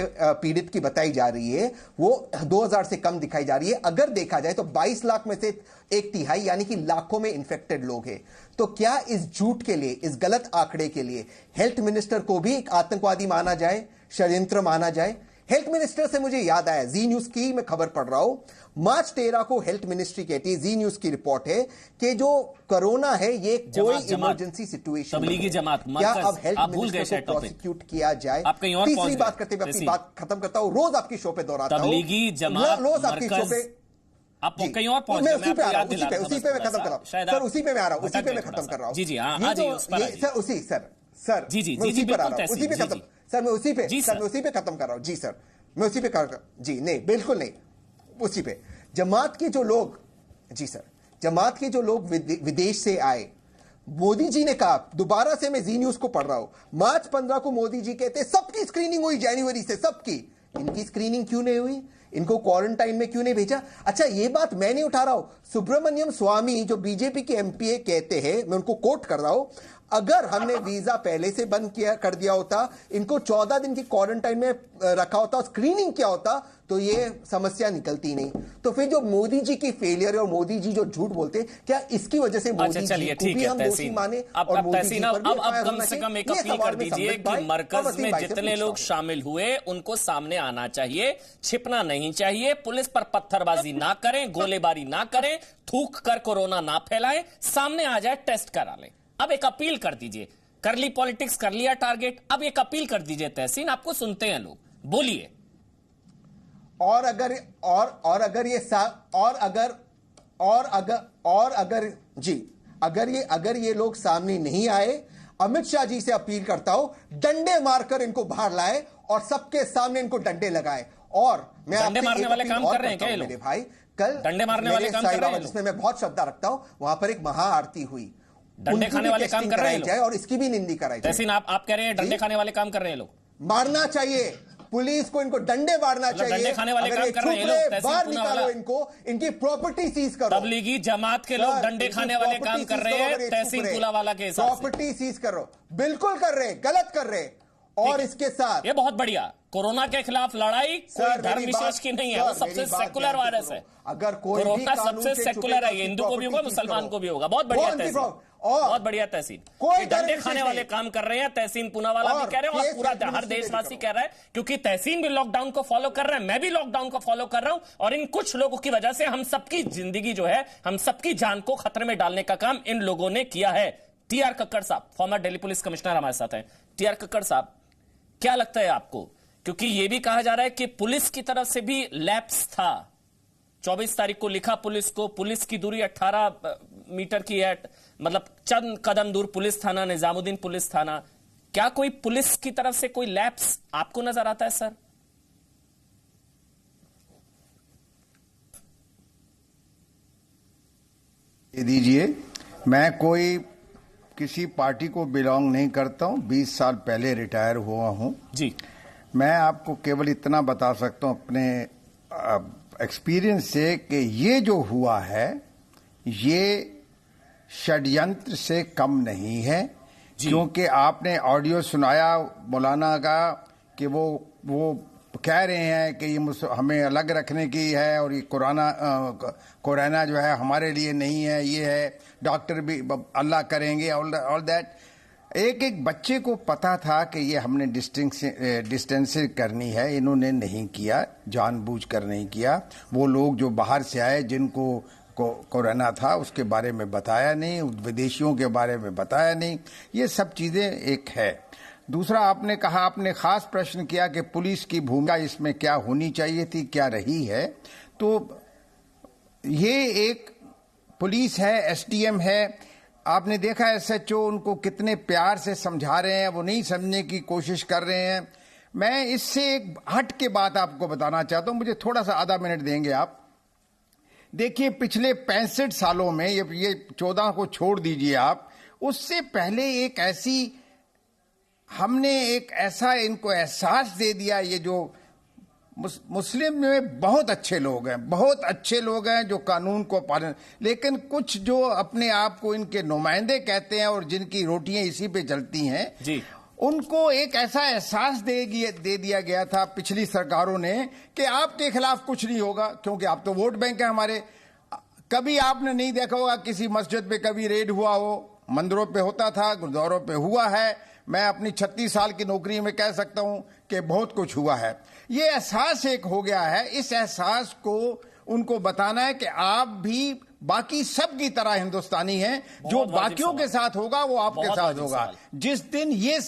पीड़ित की बताई जा रही है वो 2000 से कम दिखाई जा रही है। अगर देखा जाए तो 22 लाख में से 1/3 यानी कि लाखों में इन्फेक्टेड लोग हैं। तो क्या इस झूठ के लिए, इस गलत आंकड़े के लिए हेल्थ मिनिस्टर को भी एक आतंकवादी माना जाए, षड्यंत्र माना जाए? हेल्थ मिनिस्टर से मुझे याद आया, जी न्यूज की मैं खबर पढ़ रहा हूं, मार्च 13 को हेल्थ मिनिस्ट्री कहती है, जी न्यूज की रिपोर्ट है कि जो कोरोना है ये कोई इमरजेंसी सिचुएशन तबलीगी जमात, क्या अब हेल्थ मिनिस्टर को प्रोसिक्यूट किया जाए? तीसरी बात करते हुए अपनी बात खत्म करता हूं, रोज आपकी शो पे दोहराता हूं, तबलीगी जमात रोज आपकी शो पे आप कहीं और पहुंच मैं उसी पे आ रहा हूं, उसी पे मैं खत्म कर रहा हूं सर, उसी पे मैं आ रहा हूं, उसी पे मैं खत्म कर रहा हूं। जी जी हाँ सर, उसी सर जी जी उसी पर आ रहा हूं, उसी पे खत्म सर, मैं उसी पे खत्म कर रहा हूं। जी सर, मैं उसी पे कर जी नहीं, बिल्कुल नहीं, उसी पे जमात के जो लोग, जी सर, जमात के जो लोग विदेश से आए, मोदी जी ने कहा, दोबारा से मैं जी न्यूज को पढ़ रहा हूं, मार्च 15 को मोदी जी कहते सबकी स्क्रीनिंग हुई जनवरी से, सबकी। इनकी स्क्रीनिंग क्यों नहीं हुई? इनको क्वारंटाइन में क्यों नहीं भेजा? अच्छा, ये बात मैं नहीं उठा रहा हूं, सुब्रमण्यम स्वामी जो बीजेपी के एमपीए कहते हैं, मैं उनको कोट कर रहा हूं, अगर हमने वीजा पहले से बंद कर दिया होता, इनको 14 दिन की क्वारंटाइन में रखा होता, स्क्रीनिंग किया होता, तो ये समस्या निकलती नहीं। तो फिर जो मोदी जी की फेलियर है और मोदी जी जो झूठ बोलते, क्या इसकी वजह से मोदी जी को भी हम दोषी माने? और मोदी जी पर भी अब कम से कम एक अपील कर दीजिए कि मरकज में जितने लोग शामिल हुए उनको सामने आना चाहिए, छिपना नहीं चाहिए, पुलिस पर पत्थरबाजी ना करें, गोलीबारी ना करें, थूक कर कोरोना ना फैलाएं, सामने आ जाए, टेस्ट करा लें। अब एक अपील कर दीजिए, कर ली पॉलिटिक्स, कर लिया टारगेट, अब एक अपील कर दीजिए तहसीन, आपको सुनते हैं लोग, बोलिए। और अगर ये लोग सामने नहीं आए, अमित शाह जी से अपील करता हूं, डंडे मारकर इनको बाहर लाए और सबके सामने इनको डंडे लगाए। और मैं डंडे मारने वाले काम कर रहे हैं क्या ये लोग? मेरे भाई, कल डंडे मारने वाले काम कर रहे हैं, जिसमें मैं बहुत श्रद्धा रखता हूं, वहां पर एक महाआरती हुई, डंडे खाने वाले काम कर रहे हैं और इसकी भी निंदी कराई जाए। तहसीन, आप कह रहे हैं डंडे खाने वाले काम कर रहे हैं लोग? मारना चाहिए पुलिस को, इनको डंडे मारना चाहिए। डंडे खाने वाले काम कर रहे हैं लोग, बाहर निकालो इनको, इनकी प्रॉपर्टी सीज करो। तबलीगी जमात के लोग डंडे खाने वाले काम कर रहे हैं तहसीन पुलावाला के हिसाब से। प्रॉपर्टी सीज करो, बिल्कुल कर रहे, गलत कर रहे। और इसके साथ ये बहुत बढ़िया, कोरोना के खिलाफ लड़ाई कोई धर्म विशेष की नहीं है, वो सबसे सेकुलर वायरस है। अगर कोई कोरोना सबसे सेकुलर है, ये हिंदू को भी होगा, मुसलमान को भी होगा। बहुत बढ़िया तहसीन, बहुत बढ़िया तहसीन। कोई डंडे खाने वाले काम कर रहे हैं, तहसीन पूनावाला भी कह रहे हैं और पूरा हर देशवासी कह रहा है, क्योंकि तहसीन भी लॉकडाउन को फॉलो कर रहा है, मैं भी लॉकडाउन को फॉलो कर रहा हूं, और इन कुछ लोगों की वजह से हम सबकी जिंदगी जो है, हम सबकी जान को खतरे में डालने का काम इन लोगों ने किया है। टीआर कक्कड़ साहब, फॉर्मर दिल्ली पुलिस कमिश्नर हमारे साथ हैं। टीआर कक्कड़ साहब, क्या लगता है आपको, क्योंकि यह भी कहा जा रहा है कि पुलिस की तरफ से भी लैप्स था, 24 तारीख को लिखा पुलिस को, पुलिस की दूरी 18 मीटर की है, मतलब चंद कदम दूर पुलिस थाना, निजामुद्दीन पुलिस थाना, क्या कोई पुलिस की तरफ से कोई लैप्स आपको नजर आता है सर? दीजिए, मैं कोई किसी पार्टी को बिलोंग नहीं करता हूं, 20 साल पहले रिटायर हुआ हूं जी। मैं आपको केवल इतना बता सकता हूं अपने एक्सपीरियंस से कि ये जो हुआ है ये षड्यंत्र से कम नहीं है, क्योंकि आपने ऑडियो सुनाया मौलाना का कि वो कह रहे हैं कि ये हमें अलग रखने की है और ये कोरोना जो है हमारे लिए नहीं है, ये है, डॉक्टर भी अल्लाह करेंगे, ऑल दैट। एक बच्चे को पता था कि ये हमने डिस्टेंसिंग करनी है, इन्होंने नहीं किया, जानबूझकर नहीं किया। वो लोग जो बाहर से आए जिनको कोरोना था उसके बारे में बताया नहीं, विदेशियों के बारे में बताया नहीं, ये सब चीजें एक है। दूसरा, आपने कहा, आपने खास प्रश्न किया कि पुलिस की भूमिका इसमें क्या होनी चाहिए थी, क्या रही है। तो ये एक पुलिस है, एसडीएम है, आपने देखा एसएचओ उनको कितने प्यार से समझा रहे हैं, वो नहीं समझने की कोशिश कर रहे हैं। मैं इससे एक हट के बात आपको बताना चाहता हूं, मुझे थोड़ा सा आधा मिनट देंगे आप। देखिए, पिछले 65 सालों में, ये 14 को छोड़ दीजिए आप, उससे पहले हमने एक ऐसा इनको एहसास दे दिया, ये जो मुस्लिम में बहुत अच्छे लोग हैं, बहुत अच्छे लोग हैं जो कानून को पालन, लेकिन कुछ जो अपने आप को इनके नुमाइंदे कहते हैं और जिनकी रोटियां इसी पे चलती हैं जी, उनको एक ऐसा एहसास दे दिया गया था पिछली सरकारों ने कि आपके खिलाफ कुछ नहीं होगा, क्योंकि आप तो वोट बैंक है हमारे। कभी आपने नहीं देखा होगा किसी मस्जिद पे कभी रेड हुआ हो, मंदिरों पे होता था, गुरुद्वारों पे हुआ है। मैं अपनी 36 साल की नौकरी में कह सकता हूं कि बहुत कुछ हुआ है। ये एहसास एक हो गया है, इस एहसास को उनको बताना है कि आप भी बाकी सब की तरह हिंदुस्तानी हैं, जो बाकियों के साथ होगा वो आपके साथ होगा। जिस दिन ये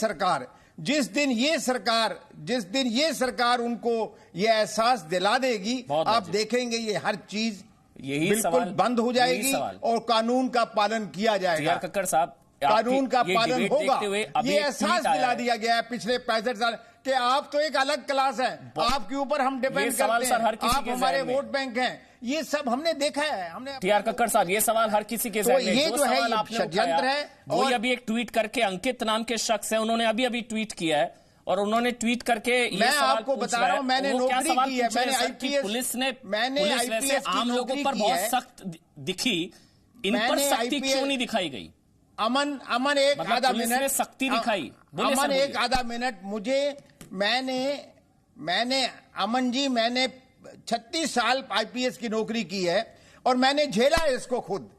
सरकार उनको ये एहसास दिला देगी, आप देखेंगे ये हर चीज बिल्कुल बंद हो जाएगी और कानून का पालन किया जाएगा। कक्कड़ साहब, कानून का पालन होगा। ये एहसास दिला दिया गया है पिछले 65 साल कि आप तो एक अलग क्लास है, आपके ऊपर हम डिपेंड करते हैं, आप हमारे वोट बैंक हैं। ये सब हमने देखा है। हमने टीआर कक्कड़ साहब, ये सवाल हर किसी के तो ये जो है षड्यंत्र है। और अभी एक ट्वीट करके अंकित नाम के शख्स है, उन्होंने अभी ट्वीट किया है और उन्होंने ट्वीट करके मैं आपको बता रहा हूं, मैंने नौकरी की है, मैंने आईपीएस, मैंने आईपीएस आम लोगों पर बहुत सख्त दिखी, इन पर सख्ती क्यों नहीं दिखाई गई? अमन एक आधा मिनट सख्ती दिखाई, अमन एक आधा मिनट मुझे, मैंने अमन जी, मैंने 36 साल आईपीएस की नौकरी की है और मैंने झेला इसको खुद।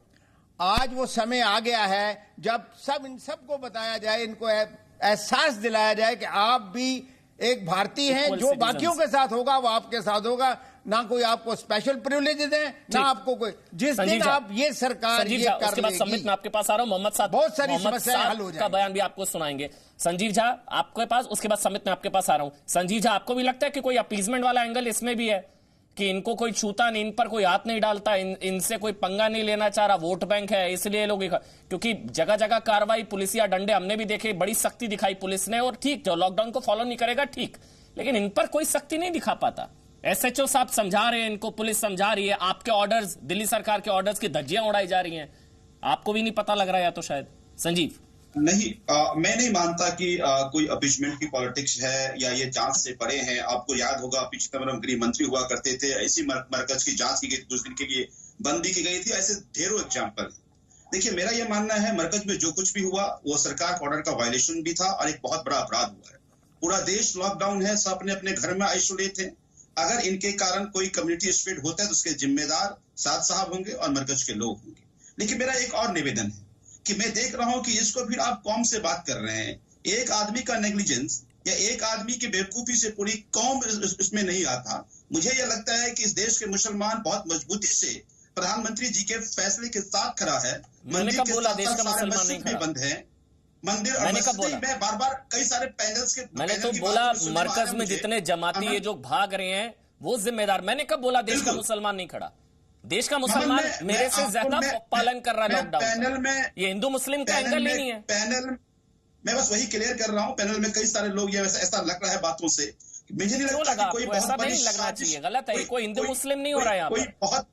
आज वो समय आ गया है जब इन सबको बताया जाए, इनको एहसास दिलाया जाए कि आप भी एक भारतीय हैं, जो बाकियों के साथ होगा वो आपके साथ होगा। ना कोई आपको स्पेशल प्रिविलेज दें, ना आपको कोई, जिस दिन आप ये सरकार ये कर उसके बाद समिट में आपके पास आ रहा हूं, मोहम्मद साहब, बहुत सारी समस्याएं हल हो जाएंगी, का बयान भी आपको सुनाएंगे। संजीव झा आपके पास, उसके बाद समिट में आपके पास आ रहा हूं। संजीव झा, आपको भी लगता है कि कोई अपीजमेंट वाला एंगल इसमें भी है कि इनको कोई छूता नहीं, इन पर कोई हाथ नहीं डालता, इनसे कोई पंगा नहीं लेना चाह रहा, वोट बैंक है इसलिए लोग, क्योंकि जगह जगह कार्रवाई, पुलिसिया डंडे हमने भी देखे, बड़ी सख्ती दिखाई पुलिस ने, और ठीक जो लॉकडाउन को फॉलो नहीं करेगा ठीक, लेकिन इन पर कोई सख्ती नहीं दिखा पाता। एसएचओ साहब समझा रहे हैं इनको, पुलिस समझा रही है, आपके ऑर्डर्स, दिल्ली सरकार के ऑर्डर्स की धज्जियां उड़ाई जा रही हैं, आपको भी नहीं पता लग रहा है या तो शायद। संजीव नहीं, मैं नहीं मानता कि कोई अपीजमेंट की पॉलिटिक्स है या ये जांच से परे हैं। आपको याद होगा पी चिदम्बरम गृह मंत्री हुआ करते थे, ऐसी मरकज की जांच की गई थी, 2 दिन के लिए बंदी की गई थी, ऐसे ढेरों एग्जाम्पल। देखिए, मेरा यह मानना है मरकज में जो कुछ भी हुआ वो सरकार के ऑर्डर का वायलेशन भी था और एक बहुत बड़ा अपराध हुआ है। पूरा देश लॉकडाउन है, सब अपने अपने घर में आइसोलेट थे। अगर इनके कारण कोई कम्युनिटी स्प्रेड होता है तो उसके जिम्मेदार साद साहब होंगे और मरकज के लोग होंगे। लेकिन मेरा एक और निवेदन है कि मैं देख रहा हूं कि इसको फिर आप कौम से बात कर रहे हैं। एक आदमी का नेग्लिजेंस या एक आदमी की बेवकूफी से पूरी कौम इसमें नहीं आता। मुझे यह लगता है कि इस देश के मुसलमान बहुत मजबूती से प्रधानमंत्री जी के फैसले के साथ खड़ा है। मंदिर के साथ सारे मस्जिद भी बंद है, मंदिर और मस्जिद में बार बार कई सारे पैनल्स के, मैंने तो बोला मरकज में जितने जमाती ये जो भाग रहे हैं वो जिम्मेदार। मैंने कब बोला देश का मुसलमान नहीं खड़ा? देश का मुसलमान मेरे से ज्यादा पालन कर रहा है लॉकडाउन। पैनल में ये हिंदू मुस्लिम का एंगल नहीं है। पैनल मैं बस वही क्लियर कर रहा हूं, पैनल में कई सारे लोग, ये ऐसा लग रहा है बातों से, मुझे नहीं लगता कि कोई बहुत बड़ी लगना चाहिए, गलत है, कोई हिंदू मुस्लिम नहीं हो रहा है यहाँ कोई बहुत,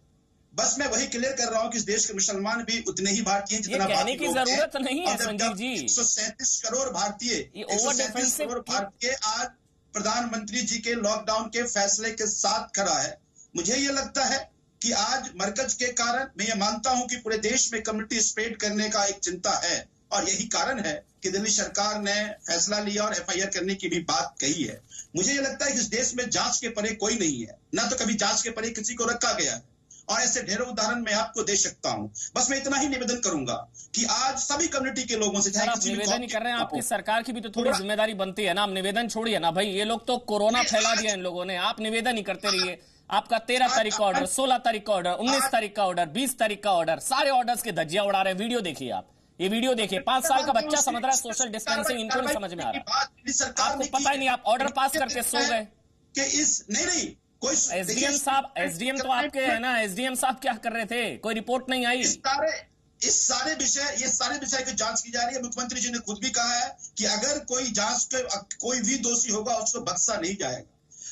बस मैं वही क्लियर कर रहा हूं कि इस देश के मुसलमान भी उतने ही भारतीय हैं जितना कहने की जरूरत नहीं है। संजीव जी, 137 करोड़ भारतीय, 137 करोड़ भारतीय आज प्रधानमंत्री जी के लॉकडाउन के फैसले के साथ खड़ा है। मुझे ये लगता है कि आज मरकज के कारण, मैं ये मानता हूं कि पूरे देश में कम्युनिटी स्प्रेड करने का एक चिंता है और यही कारण है कि दिल्ली सरकार ने फैसला लिया और एफआईआर करने की भी बात कही है। मुझे ये लगता है कि इस देश में जांच के परे कोई नहीं है, ना तो कभी जांच के परे किसी को रखा गया है और ऐसे ढेरों उदाहरण मैं आपको दे सकता हूं। बस मैं इतना ही निवेदन करूंगा कि आज सभी कम्युनिटी के लोगों से, चाहे आप निवेदन नहीं कर रहे हैं, आपकी सरकार की भी तो थोड़ी जिम्मेदारी बनती है ना। आप निवेदन छोड़िए ना भाई, ये लोग तो कोरोना फैला दिया इन लोगों ने, आप निवेदन ही करते रहिए। आपका 13 तारीख का ऑर्डर, 16 तारीख का ऑर्डर, 19 तारीख का ऑर्डर, 20 तारीख का ऑर्डर, सारे ऑर्डर्स के धज्जियां उड़ा रहे हैं। वीडियो देखिए आप, ये वीडियो देखिए, 5 साल का बच्चा समझ रहा है सोशल डिस्टेंसिंग, इनको नहीं समझ में आ रहा। आपको पता ही नहीं, आप ऑर्डर पास करके सो गए कि इस नहीं कोई एसडीएम साहब, एसडीएम तो आपके है ना, एसडीएम साहब क्या कर रहे थे? कोई रिपोर्ट नहीं आई। ये सारे विषय की जांच की जा रही है। मुख्यमंत्री जी ने खुद भी कहा है कि अगर कोई जांच के कोई भी दोषी होगा उसको बख्शा नहीं जाएगा।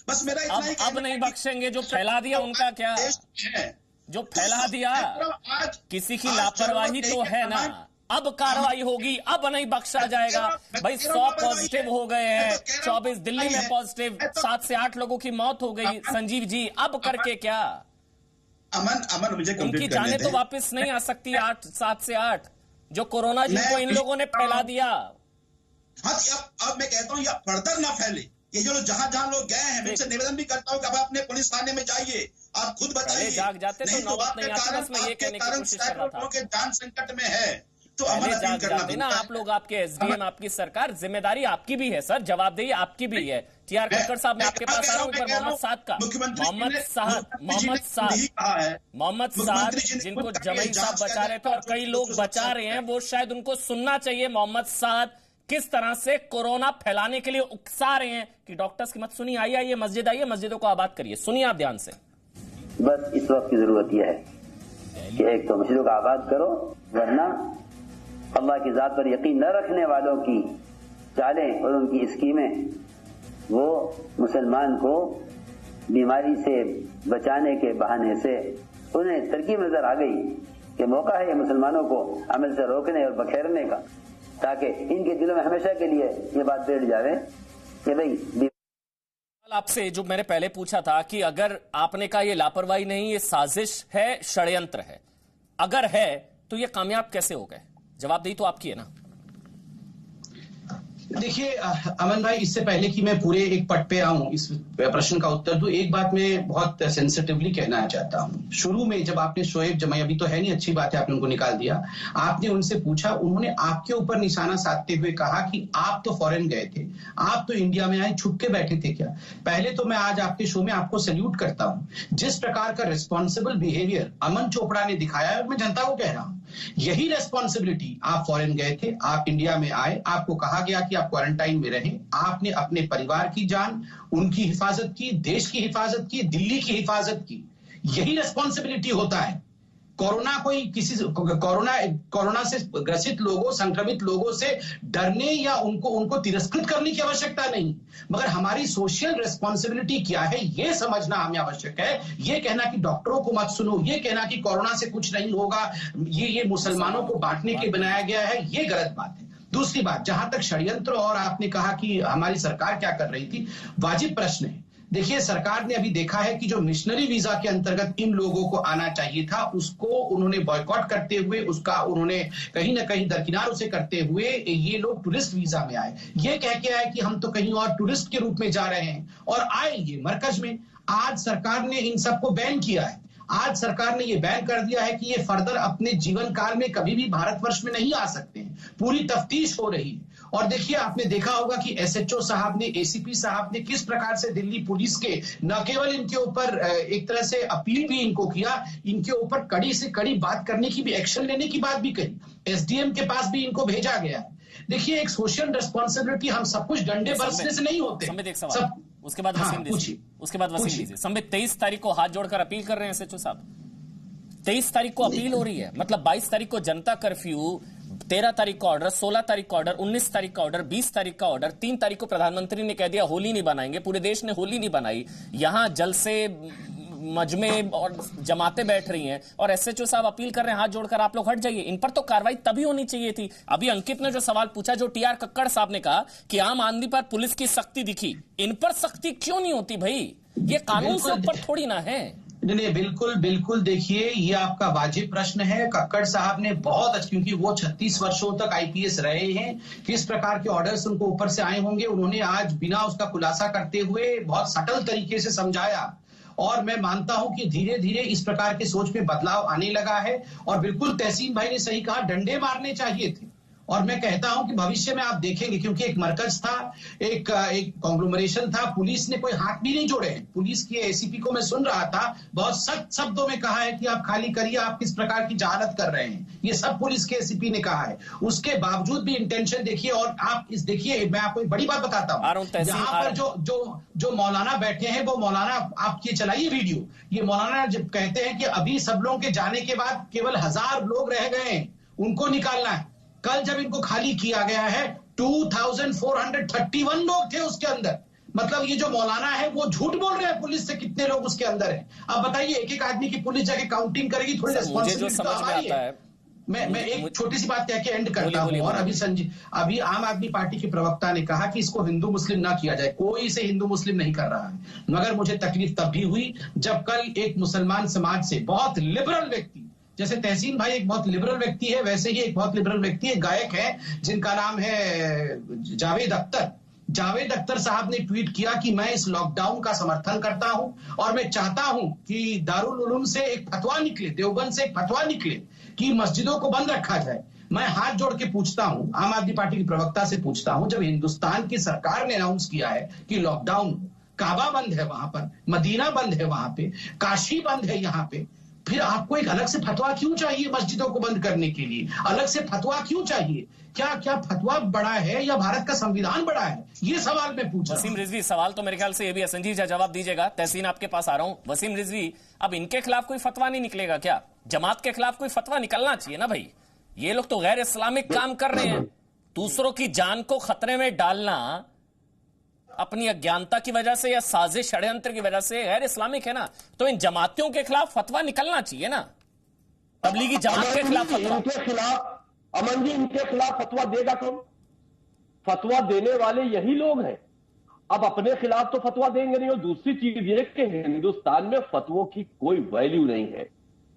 बस मेरा इतना ही, अब नहीं बख्शेंगे। जो फैला दिया उनका क्या, जो फैला दिया, किसी की लापरवाही तो है ना। अब कार्रवाई होगी, अब नहीं बख्शा जाएगा। भाई 100 पॉजिटिव हो गए हैं, 24 दिल्ली में पॉजिटिव, 7 से 8 लोगों की मौत हो गई। संजीव जी, अब करके क्या? अमन मुझे उनकी जाने तो वापस नहीं आ सकती 7 से 8 जो कोरोना जिनको इन लोगों ने फैला दिया। हाँ, अब मैं कहता हूँ यह फर्दर ना फैले। ये जो जहां लोग गए हैं, मैं इनसे निवेदन भी करता हूँ कि अब आप अपने पुलिस थाने में जाइए, आप खुद बताइए। जाग जाते तो नौबत नहीं आती। बस मैं ये कहने की कोशिश कर रहा था कि जान संकट में है तो पहले जाग जाते ना आप लोग। आपके एसडीएम, आपकी सरकार, जिम्मेदारी आपकी भी है सर, जवाबदेही आपकी भी है। टीआर कक्कड़ साहब, मैं आपके पास आ रहा हूं। पर मोहम्मद साद का, मोहम्मद साद जिनको जमई साहब बचा रहे थे और कई लोग बचा रहे हैं, वो शायद उनको सुनना चाहिए। मोहम्मद साद किस तरह से कोरोना फैलाने के लिए उकसा रहे हैं कि डॉक्टर्स की मत सुनिए, आइए मस्जिद, आइए मस्जिदों को आबाद करिए। सुनिए आप ध्यान से। बस इस वक्त की जरूरत यह है कि एक तो मस्जिदों का आबाद करो, वरना अल्लाह की जात पर यकीन न रखने वालों की चालें और उनकी स्कीमें वो मुसलमान को बीमारी से बचाने के बहाने से उन्हें तरकीब नजर आ गई कि मौका है ये मुसलमानों को अमल से रोकने और बखेरने का, ताकि इनके दिलों में हमेशा के लिए ये बात बैठ जावे कि भाई। आपसे जो मैंने पहले पूछा था कि अगर आपने कहा ये लापरवाही नहीं, ये साजिश है, षड्यंत्र है, अगर है तो ये कामयाब कैसे हो गए? जवाबदेही तो आपकी है ना। देखिए अमन भाई, इससे पहले कि मैं पूरे एक पट पे आऊं, इस प्रश्न का उत्तर दूं, एक बात मैं बहुत सेंसिटिवली कहना चाहता हूं। शुरू में जब आपने शोएब जमाई, अभी तो है नहीं, अच्छी बात है आपने उनको निकाल दिया, आपने उनसे पूछा, उन्होंने आपके ऊपर निशाना साधते हुए कहा कि आप तो फॉरेन गए थे, आप तो इंडिया में आए, छुप के बैठे थे क्या? पहले तो मैं आज आपके शो में आपको सैल्यूट करता हूं। जिस प्रकार का रिस्पॉन्सिबल बिहेवियर अमन चोपड़ा ने दिखाया है, मैं जनता को कह रहा हूं, यही रेस्पॉन्सिबिलिटी, आप फॉरेन गए थे, आप इंडिया में आए, आपको कहा गया कि आप क्वारंटाइन में रहें, आपने अपने परिवार की जान, उनकी हिफाजत की, देश की हिफाजत की, दिल्ली की हिफाजत की। यही रेस्पॉन्सिबिलिटी होता है। कोरोना कोई किसी कोरोना से ग्रसित लोगों, संक्रमित लोगों से डरने या उनको तिरस्कृत करने की आवश्यकता नहीं, मगर हमारी सोशल रिस्पॉन्सिबिलिटी क्या है ये समझना हमें आवश्यक है। ये कहना कि डॉक्टरों को मत सुनो, ये कहना कि कोरोना से कुछ नहीं होगा, ये मुसलमानों को बांटने के बनाया गया है, ये गलत बात है। दूसरी बात, जहां तक षड्यंत्र और आपने कहा कि हमारी सरकार क्या कर रही थी, वाजिब प्रश्न है। देखिए, सरकार ने अभी देखा है कि जो मिशनरी वीजा के अंतर्गत इन लोगों को आना चाहिए था, उसको उन्होंने बॉयकॉट करते हुए, उसका उन्होंने कहीं ना कहीं दरकिनार उसे करते हुए ये लोग टूरिस्ट वीजा में आए। ये कह के आए कि हम तो कहीं और टूरिस्ट के रूप में जा रहे हैं, और आए ये मरकज में। आज सरकार ने इन सबको बैन किया है। आज सरकार ने ये बैन कर दिया है कि ये फर्दर अपने जीवन काल में कभी भी भारतवर्ष में नहीं आ सकते हैं। पूरी तफ्तीश हो रही है। और देखिए, आपने देखा होगा कि एसएचओ साहब ने, एसीपी साहब ने किस प्रकार से दिल्ली पुलिस के न केवल इनके ऊपर एक तरह से अपील भी इनको किया, इनके ऊपर कड़ी से कड़ी बात करने की भी, एक्शन लेने की बात भी कही। एसडीएम के पास भी इनको भेजा गया है। देखिए, एक सोशल रिस्पॉन्सिबिलिटी, हम सब कुछ डंडे बरसने से नहीं होते सब। उसके बाद वसीम दीजिए। संबित 23 तारीख को हाथ जोड़कर अपील कर रहे हैं एसएचओ साहब। 23 तारीख को अपील हो रही है, मतलब 22 तारीख को जनता कर्फ्यू, 13 तारीख का ऑर्डर, 16 तारीख का ऑर्डर, 19 तारीख का ऑर्डर, 20 तारीख का ऑर्डर, 3 तारीख को प्रधानमंत्री ने कह दिया होली नहीं बनाएंगे। पूरे देश ने होली नहीं बनाई। यहां जलसे, मजमे और जमातें बैठ रही हैं, और एसएचओ साहब अपील कर रहे हैं हाथ जोड़कर आप लोग हट जाइए। इन पर तो कार्रवाई तभी होनी चाहिए थी। अभी अंकित ने जो सवाल पूछा, जो टीआर कक्कड़ साहब ने कहा कि आम आदमी पर पुलिस की सख्ती दिखी, इन पर सख्ती क्यों नहीं होती भाई? ये कानून से ऊपर थोड़ी ना है। नहीं, बिल्कुल देखिए, ये आपका वाजिब प्रश्न है। कक्कड़ साहब ने बहुत अच्छी, क्योंकि वो 36 वर्षों तक आईपीएस रहे हैं, किस प्रकार के ऑर्डर्स उनको ऊपर से आए होंगे, उन्होंने आज बिना उसका खुलासा करते हुए बहुत सटल तरीके से समझाया। और मैं मानता हूं कि धीरे धीरे इस प्रकार के सोच में बदलाव आने लगा है। और बिल्कुल तहसीन भाई ने सही कहा, डंडे मारने चाहिए थे। और मैं कहता हूं कि भविष्य में आप देखेंगे, क्योंकि एक मरकज था, एक कॉन्ग्लोमरेशन था, पुलिस ने कोई हाथ भी नहीं जोड़े हैं। पुलिस की एसीपी को मैं सुन रहा था, बहुत सख्त शब्दों में कहा है कि आप खाली करिए, आप किस प्रकार की जहालत कर रहे हैं, ये सब पुलिस के एसीपी ने कहा है। उसके बावजूद भी इंटेंशन देखिए। और आप इस देखिए, मैं आपको एक बड़ी बात बताता हूँ, यहाँ पर जो मौलाना बैठे हैं, वो मौलाना, आप ये चलाइए वीडियो, ये मौलाना जब कहते हैं कि अभी सब लोगों के जाने के बाद केवल 1000 लोग रह गए हैं, उनको निकालना है। कल जब इनको खाली किया गया है, 2431 लोग थे उसके अंदर। मतलब ये जो मौलाना है वो झूठ बोल रहे हैं पुलिस से कितने लोग उसके अंदर हैं। अब बताइए, एक एक आदमी की पुलिस जाके काउंटिंग करेगी, थोड़ी रिस्पॉन्सिबिलिटी तो हमारी है। मैं एक छोटी सी बात कह के एंड करता हूं। और अभी आम आदमी पार्टी के प्रवक्ता ने कहा कि इसको हिंदू मुस्लिम ना किया जाए। कोई इसे हिंदू मुस्लिम नहीं कर रहा है, मगर मुझे तकलीफ तब भी हुई जब कल एक मुसलमान समाज से बहुत लिबरल व्यक्ति, जैसे तहसीन भाई एक बहुत लिबरल व्यक्ति है, वैसे ही एक बहुत लिबरल व्यक्ति है, गायक है जिनका नाम है जावेद अख्तर। जावेद अख्तर साहब ने ट्वीट किया कि मैं इस लॉकडाउन का समर्थन करता हूं और मैं चाहता हूं कि दारुल उलूम से एक फतवा निकले, देवबंद से एक फतवा निकले कि मस्जिदों को बंद रखा जाए। मैं हाथ जोड़ के पूछता हूं, आम आदमी पार्टी के प्रवक्ता से पूछता हूं, जब हिंदुस्तान की सरकार ने अनाउंस किया है कि लॉकडाउन, काबा बंद है वहां पर, मदीना बंद है वहां पे, काशी बंद है यहाँ पे, फिर आपको एक अलग से फतवा क्यों चाहिए मस्जिदों को बंद करने के लिए? अलग से फतवा क्यों चाहिए? क्या फतवा बड़ा है या भारत का संविधान बड़ा है? ये सवाल मैं पूछ रहा हूं। वसीम रिजवी, सवाल तो मेरे ख्याल से ये भी संजीव जी जवाब दीजिएगा। तहसीन आपके पास आ रहा हूं। वसीम रिजवी, अब इनके खिलाफ कोई फतवा नहीं निकलेगा क्या? जमात के खिलाफ कोई फतवा निकलना चाहिए ना भाई। ये लोग तो गैर इस्लामिक काम कर रहे हैं। दूसरों की जान को खतरे में डालना अपनी अज्ञानता की वजह से या साजिश षड्यंत्र की वजह से गैर इस्लामिक है ना। तो इन जमातियों के खिलाफ फतवा निकलना चाहिए ना, तबलीगी जमात के खिलाफ फतवा। इनके खिलाफ अमन जी, इनके खिलाफ फतवा देगा कौन? फतवा देने वाले यही लोग हैं। अब अपने खिलाफ तो फतवा देंगे नहीं। और दूसरी चीज ये कि हिंदुस्तान में फतवों की कोई वैल्यू नहीं है।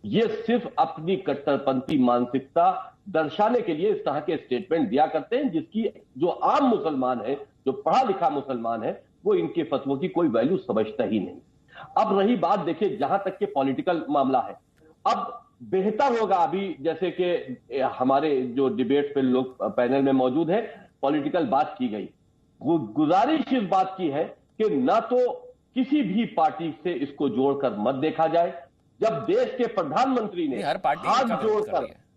ये सिर्फ अपनी कट्टरपंथी मानसिकता दर्शाने के लिए इस तरह के स्टेटमेंट दिया करते हैं, जिसकी जो आम मुसलमान है, जो पढ़ा लिखा मुसलमान है, वो इनके फतवों की कोई वैल्यू समझता ही नहीं। अब रही बात, देखिए, जहां तक के पॉलिटिकल मामला है, अब बेहतर होगा, अभी जैसे कि हमारे जो डिबेट पे लोग पैनल में मौजूद है, पॉलिटिकल बात की गई, गुजारिश इस बात की है कि ना तो किसी भी पार्टी से इसको जोड़कर मत देखा जाए। जब देश के प्रधानमंत्री ने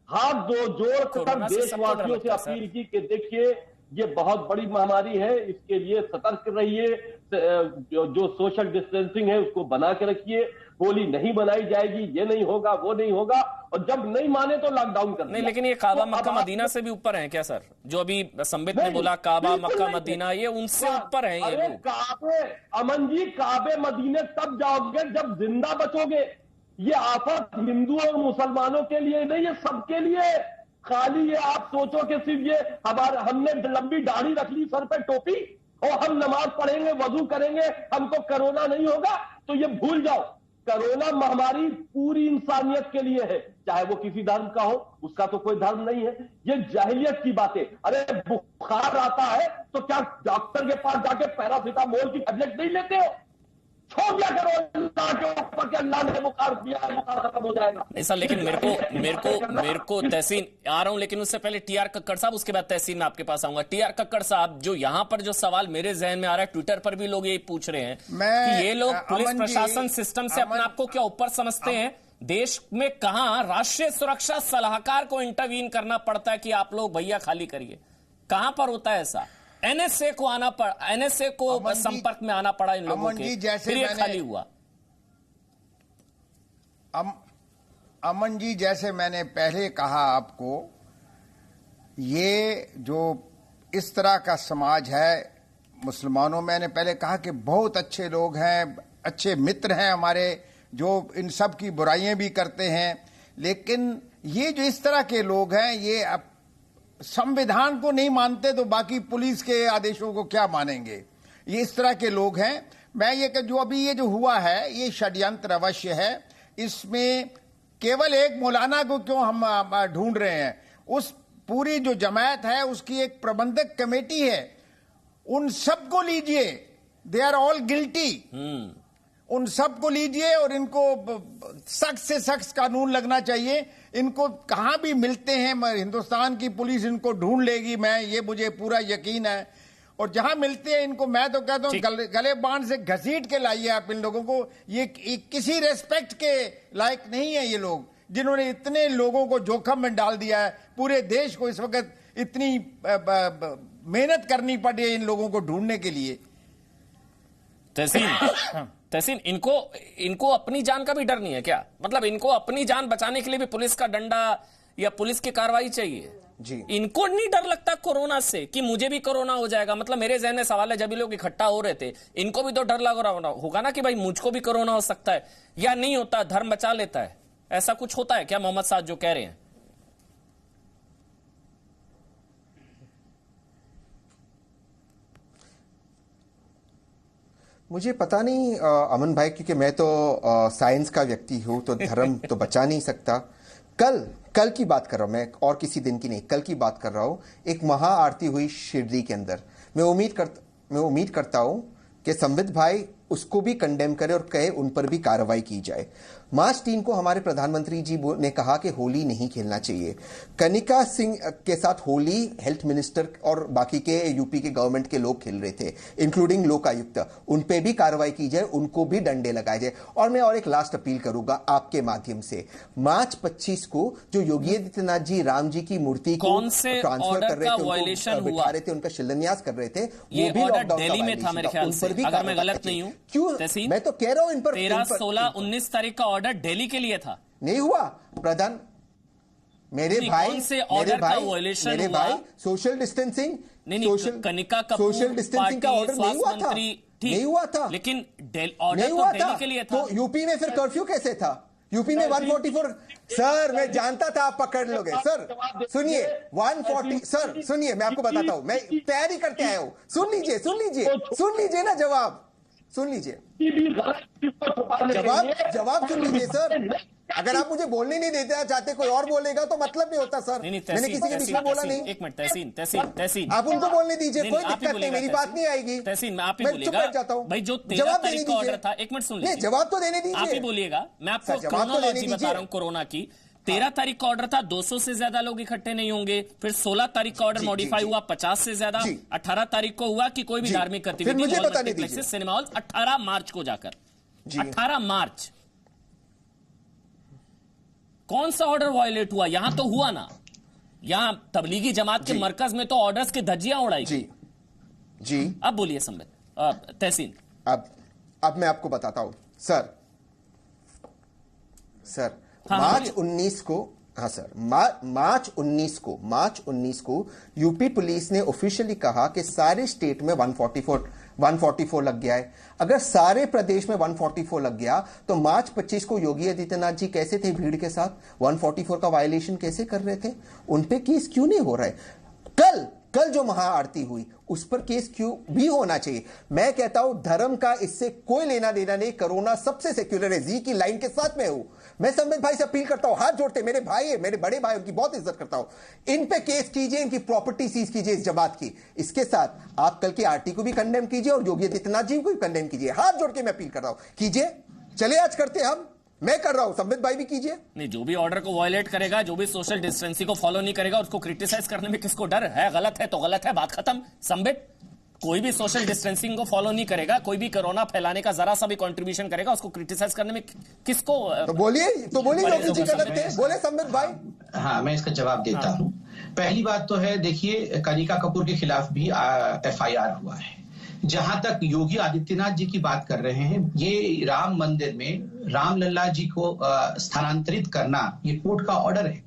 हाथ जोड़कर देशवासियों से अपील की कि देखिए ये बहुत बड़ी महामारी है, इसके लिए सतर्क रहिए, जो सोशल डिस्टेंसिंग है उसको बना के रखिए, होली नहीं बनाई जाएगी, ये नहीं होगा, वो नहीं होगा, और जब नहीं माने तो लॉकडाउन कर नहीं। लेकिन ये काबा मक्का मदीना से भी ऊपर है क्या सर? जो अभी संबित ने बोला काबा मक्का मदीना, ये उनसे ऊपर है ये लोग। काबे, अमन जी, काबे मदीने तब जाओगे जब जिंदा बचोगे। ये आफत हिंदू और मुसलमानों के लिए नहीं है, सबके लिए। खाली ये आप सोचो कि सिर्फ ये हमने लंबी दाढ़ी रख ली, सर पे टोपी, और हम नमाज पढ़ेंगे, वजू करेंगे, हमको कोरोना नहीं होगा, तो ये भूल जाओ। कोरोना महामारी पूरी इंसानियत के लिए है, चाहे वो किसी धर्म का हो, उसका तो कोई धर्म नहीं है। ये जाहिलियत की बातें। अरे बुखार आता है तो क्या डॉक्टर के पास जाके पैरासिटामोल की टैबलेट नहीं लेते हो? छोड़ दिया करो, अल्लाह के ऊपर के अल्लाह ने बुखार दिया है, बुखार खत्म हो जाएगा। नहीं सर, लेकिन मेरे को तहसीन आ रहा हूं, लेकिन उससे पहले टीआर कक्कड़ साहब, उसके बाद तहसीन में आपके पास आऊंगा। टीआर कक्कड़ साहब, जो यहां पर जो सवाल मेरे जहन में आ रहा है, ट्विटर पर भी लोग यही पूछ रहे हैं कि ये लोग पुलिस प्रशासन सिस्टम से अपने आप को क्या ऊपर समझते हैं? देश में कहां राष्ट्रीय सुरक्षा सलाहकार को इंटरवीन करना पड़ता है कि आप लोग भैया खाली करिए? कहां पर होता है ऐसा? एनएसए को एनएसए को संपर्क में आना पड़ा इन लोगों के, फिर ये खाली हुआ। अमन जी, जैसे मैंने पहले कहा आपको, ये जो इस तरह का समाज है मुसलमानों, मैंने पहले कहा कि बहुत अच्छे लोग हैं, अच्छे मित्र हैं हमारे, जो इन सब की बुराइयां भी करते हैं, लेकिन ये जो इस तरह के लोग हैं, ये अब संविधान को नहीं मानते तो बाकी पुलिस के आदेशों को क्या मानेंगे? ये इस तरह के लोग हैं। मैं ये कि जो अभी ये जो हुआ है, ये षड्यंत्र अवश्य है। इसमें केवल एक मौलाना को क्यों हम ढूंढ रहे हैं? उस पूरी जो जमात है उसकी एक प्रबंधक कमेटी है, उन सबको लीजिए, दे आर ऑल गिल्टी। उन सबको लीजिए और इनको सख्त से सख्त कानून लगना चाहिए। इनको कहां भी मिलते हैं, हिंदुस्तान की पुलिस इनको ढूंढ लेगी, ये मुझे पूरा यकीन है। और जहां मिलते हैं इनको, मैं तो कहता हूं गले बांध से घसीट के लाइए आप इन लोगों को। ये किसी रेस्पेक्ट के लायक नहीं है ये लोग, जिन्होंने इतने लोगों को जोखिम में डाल दिया है। पूरे देश को इस वक्त इतनी मेहनत करनी पड़ी है इन लोगों को ढूंढने के लिए। तहसीन, इनको अपनी जान का भी डर नहीं है क्या? मतलब इनको अपनी जान बचाने के लिए भी पुलिस का डंडा या पुलिस की कार्रवाई चाहिए जी? इनको नहीं डर लगता कोरोना से कि मुझे भी कोरोना हो जाएगा? मतलब मेरे जहन में सवाल है, जब भी लोग इकट्ठा हो रहे थे, इनको भी तो डर लग रहा होगा ना कि भाई मुझको भी कोरोना हो सकता है, या नहीं होता? धर्म बचा लेता है, ऐसा कुछ होता है क्या मोहम्मद साद जो कह रहे हैं? मुझे पता नहीं अमन भाई, क्योंकि मैं तो साइंस का व्यक्ति हूं, तो धर्म तो बचा नहीं सकता। कल की बात कर रहा हूं मैं, और किसी दिन की नहीं, कल की बात कर रहा हूं। एक महा आरती हुई शिरडी के अंदर। मैं उम्मीद करता हूं कि संबित भाई उसको भी कंडेम करे और कहे उन पर भी कार्रवाई की जाए। मार्च 3 को हमारे प्रधानमंत्री जी ने कहा कि होली नहीं खेलना चाहिए। कनिका सिंह के साथ होली हेल्थ मिनिस्टर और बाकी के यूपी के गवर्नमेंट के लोग खेल रहे थे, इंक्लूडिंग लोकायुक्त। उन पे भी कार्रवाई की जाए, उनको भी डंडे लगाए जाए। और मैं और एक लास्ट अपील करूंगा आपके माध्यम से, मार्च 25 को जो योगी आदित्यनाथ जी राम जी की मूर्ति को ट्रांसफर कर रहे थे, उनको बिठा रहे थे, उनका शिलान्यास कर रहे थे, वो भी लॉकडाउन दिल्ली में था मेरे ख्याल से, अगर मैं गलत नहीं हूं। क्यों? मैं तो कह रहा हूं इन पर 13, 16, 19 तारीख का ऑर्डर दिल्ली के लिए था, नहीं हुआ। प्रधान मेरे भाई social distancing, Kanika Kapoor social distancing का ऑर्डर नहीं हुआ था, लेकिन ऑर्डर तो दिल्ली के लिए था। तो यूपी में फिर कर्फ्यू कैसे था? यूपी में 144। सर मैं जानता था आप पकड़ लोगे। सर सुनिए, 140। सर सुनिए, मैं आपको बताता हूं, मैं तैयारी करते आया हूं। सुन लीजिए ना, जवाब सुन लीजिए, जवाब सुन लीजिए सर। अगर आप मुझे बोलने नहीं देते चाहते, कोई और बोलेगा तो मतलब नहीं होता सर। मैंने किसी के बीच में बोला नहीं। एक मिनट, तहसीन आप उनको बोलने दीजिए, कोई दिक्कत नहीं, मेरी बात नहीं आएगी। तहसीन मैं आप ही बोलिएगा चाहता हूं भाई, जो 13 तारीख का ऑर्डर था। एक मिनट सुन लीजिए, जवाब तो देने दीजिए। आप ही बोलिएगा, मैं आपको क्रोनोलॉजी बता रहा हूं कोरोना की। 13 तारीख का ऑर्डर था 200 से ज्यादा लोग इकट्ठे नहीं होंगे। फिर 16 तारीख का ऑर्डर मॉडिफाई हुआ 50 से ज्यादा। 18 तारीख को हुआ कि कोई भी धार्मिक गतिविधि सिनेमा हॉल 18 मार्च को जाकर 18 मार्च कौन सा ऑर्डर वायलेट हुआ? यहां तो हुआ ना, यहां तबलीगी जमात के मरकज में तो ऑर्डर्स की धज्जियां उड़ाई। जी अब बोलिए संबित, तहसीन। अब मैं आपको बताता हूं सर। मार्च 19 को, हाँ सर, मार्च 19 को यूपी पुलिस ने ऑफिशियली कहा कि सारे स्टेट में 144 लग गया है। अगर सारे प्रदेश में 144 लग गया तो मार्च 25 को योगी आदित्यनाथ जी कैसे थे भीड़ के साथ? 144 का वायलेशन कैसे कर रहे थे? उन पे केस क्यों नहीं हो रहा है? कल जो महाआरती हुई उस पर केस क्यों भी होना चाहिए? मैं कहता हूं धर्म का इससे कोई लेना देना नहीं। कोरोना सबसे सेक्युलर है, जी की लाइन के साथ में हूं। मैं संबित भाई से अपील करता हूं, हाथ जोड़ते, मेरे भाई है, मेरे बड़े भाई, उनकी बहुत इज्जत करता हूं। इन पे केस कीजिए, इनकी प्रॉपर्टी सीज कीजिए इस जमात की। इसके साथ आप कल की आरती को भी कंडेम कीजिए और योगी आदित्यनाथ जी को भी कंडेम कीजिए। हाथ जोड़ के मैं अपील कर रहा हूं, कीजिए। चले आज करते हम, मैं कर रहा हूं, संबित भाई भी कीजिए। नहीं, जो भी ऑर्डर को वायलेट करेगा, जो भी सोशल डिस्टेंसिंग को फॉलो नहीं करेगा, उसको क्रिटिसाइज करने में किसको डर है? गलत है तो गलत है, बात खत्म। संबित, कोई भी सोशल डिस्टेंसिंग को फॉलो नहीं करेगा, कोई भी कोरोना फैलाने का जरा सा भी कंट्रीब्यूशन करेगा, उसको क्रिटिसाइज करने में किसको? तो बोलिए योगी जी गलत थे, बोले संबित भाई। हाँ, मैं इसका जवाब देता हूं। पहली बात तो है, देखिए कनिका कपूर के खिलाफ भी FIR हुआ है। जहां तक योगी आदित्यनाथ जी की बात कर रहे हैं, ये राम मंदिर में रामलला जी को स्थानांतरित करना, ये कोर्ट का ऑर्डर है,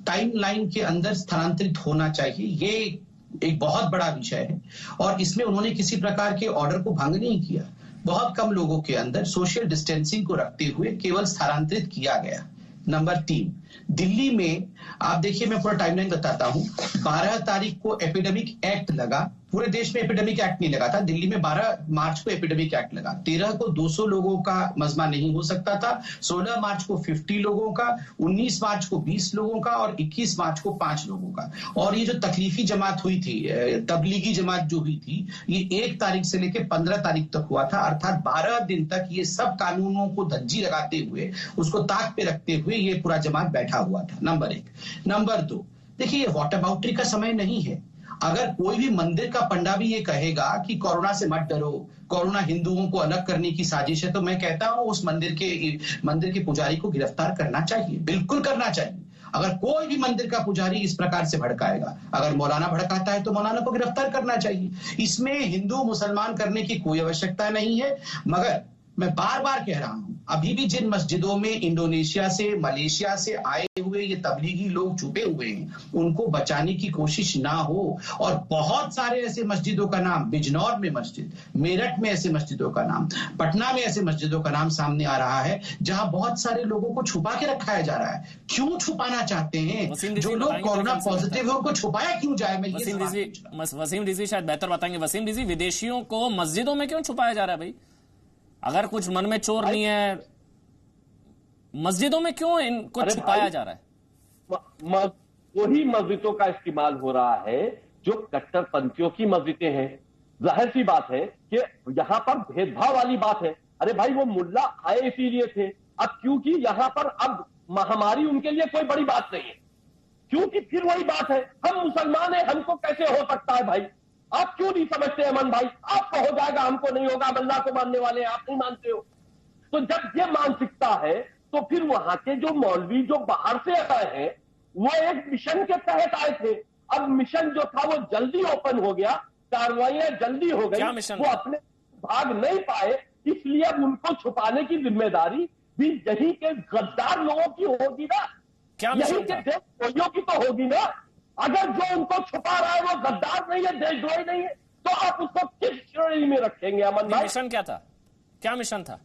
टाइमलाइन के अंदर स्थानांतरित होना चाहिए। ये एक बहुत बड़ा विषय है और इसमें उन्होंने किसी प्रकार के ऑर्डर को भंग नहीं किया। बहुत कम लोगों के अंदर सोशल डिस्टेंसिंग को रखते हुए केवल स्थानांतरित किया गया। नंबर 3, दिल्ली में आप देखिए, मैं पूरा टाइमलाइन बताता हूं। 12 तारीख को एपिडेमिक एक्ट लगा, पूरे देश में एपिडेमिक एक्ट नहीं लगा था, दिल्ली में 12 मार्च को एपिडेमिक एक्ट लगा। 13 को 200 लोगों का मजमा नहीं हो सकता था, 16 मार्च को 50 लोगों का, 19 मार्च को 20 लोगों का और 21 मार्च को 5 लोगों का। और ये जो तकलीफी जमात हुई थी, तबलीगी जमात जो हुई थी, ये 1 तारीख से लेकर 15 तारीख तक हुआ था। अर्थात 12 दिन तक ये सब कानूनों को धज्जी लगाते हुए, उसको ताक पे रखते हुए ये पूरा जमात बैठा हुआ था। नंबर 1। नंबर 2, देखिए वॉटर बाउंड्री का समय नहीं है। अगर कोई भी मंदिर का पंडा भी ये कहेगा कि कोरोना से मत डरो, कोरोना हिंदुओं को अलग करने की साजिश है, तो मैं कहता हूं उस मंदिर के पुजारी को गिरफ्तार करना चाहिए, बिल्कुल करना चाहिए। अगर कोई भी मंदिर का पुजारी इस प्रकार से भड़काएगा, अगर मौलाना भड़काता है तो मौलाना को गिरफ्तार करना चाहिए। इसमें हिंदू मुसलमान करने की कोई आवश्यकता नहीं है। मगर मैं बार बार कह रहा हूं, अभी भी जिन मस्जिदों में इंडोनेशिया से, मलेशिया से आए हुए ये तबलीगी लोग छुपे हुए हैं, उनको बचाने की कोशिश ना हो। और बहुत सारे ऐसे मस्जिदों का नाम, बिजनौर में मस्जिद, मेरठ में ऐसे मस्जिदों का नाम, पटना में ऐसे मस्जिदों का नाम सामने आ रहा है जहां बहुत सारे लोगों को छुपा के रखाया जा रहा है। क्यों छुपाना चाहते हैं? जो लोग कोरोना पॉजिटिव है उनको छुपाया क्यों जाए? वसीम रिजवी शायद बेहतर बताएंगे। वसीम रिजवी, विदेशियों को मस्जिदों में क्यों छुपाया जा रहा है भाई? अगर कुछ मन में चोर नहीं है, मस्जिदों में क्यों इनको छुपाया जा रहा है? वही मस्जिदों का इस्तेमाल हो रहा है जो कट्टरपंथियों की मस्जिदें हैं। जाहिर सी बात है कि यहां पर भेदभाव वाली बात है। अरे भाई, वो मुल्ला आए इसीलिए थे, अब क्योंकि यहां पर अब महामारी उनके लिए कोई बड़ी बात नहीं है, क्योंकि फिर वही बात है, हम मुसलमान हैं, हमको कैसे हो सकता है भाई? आप क्यों नहीं समझते अमन भाई? आपको हो जाएगा, हमको नहीं होगा, हम अल्लाह को मानने वाले हैं, आप नहीं मानते हो। तो जब ये मानसिकता है तो फिर वहां के जो मौलवी जो बाहर से आए हैं वो एक मिशन के तहत आए थे। अब मिशन जो था वो जल्दी ओपन हो गया, कार्रवाइयां जल्दी हो गई, वो अपने भाग नहीं पाए, इसलिए अब उनको छुपाने की जिम्मेदारी भी यही के गद्दार लोगों की होगी ना, यही के देशद्रोहियों की तो होगी ना। अगर जो उनको छुपा रहा है वो गद्दार नहीं है, देशद्रोही नहीं है, तो आप उसको किस श्रेणी में रखेंगे अमन भाई? मिशन क्या था? क्या मिशन था?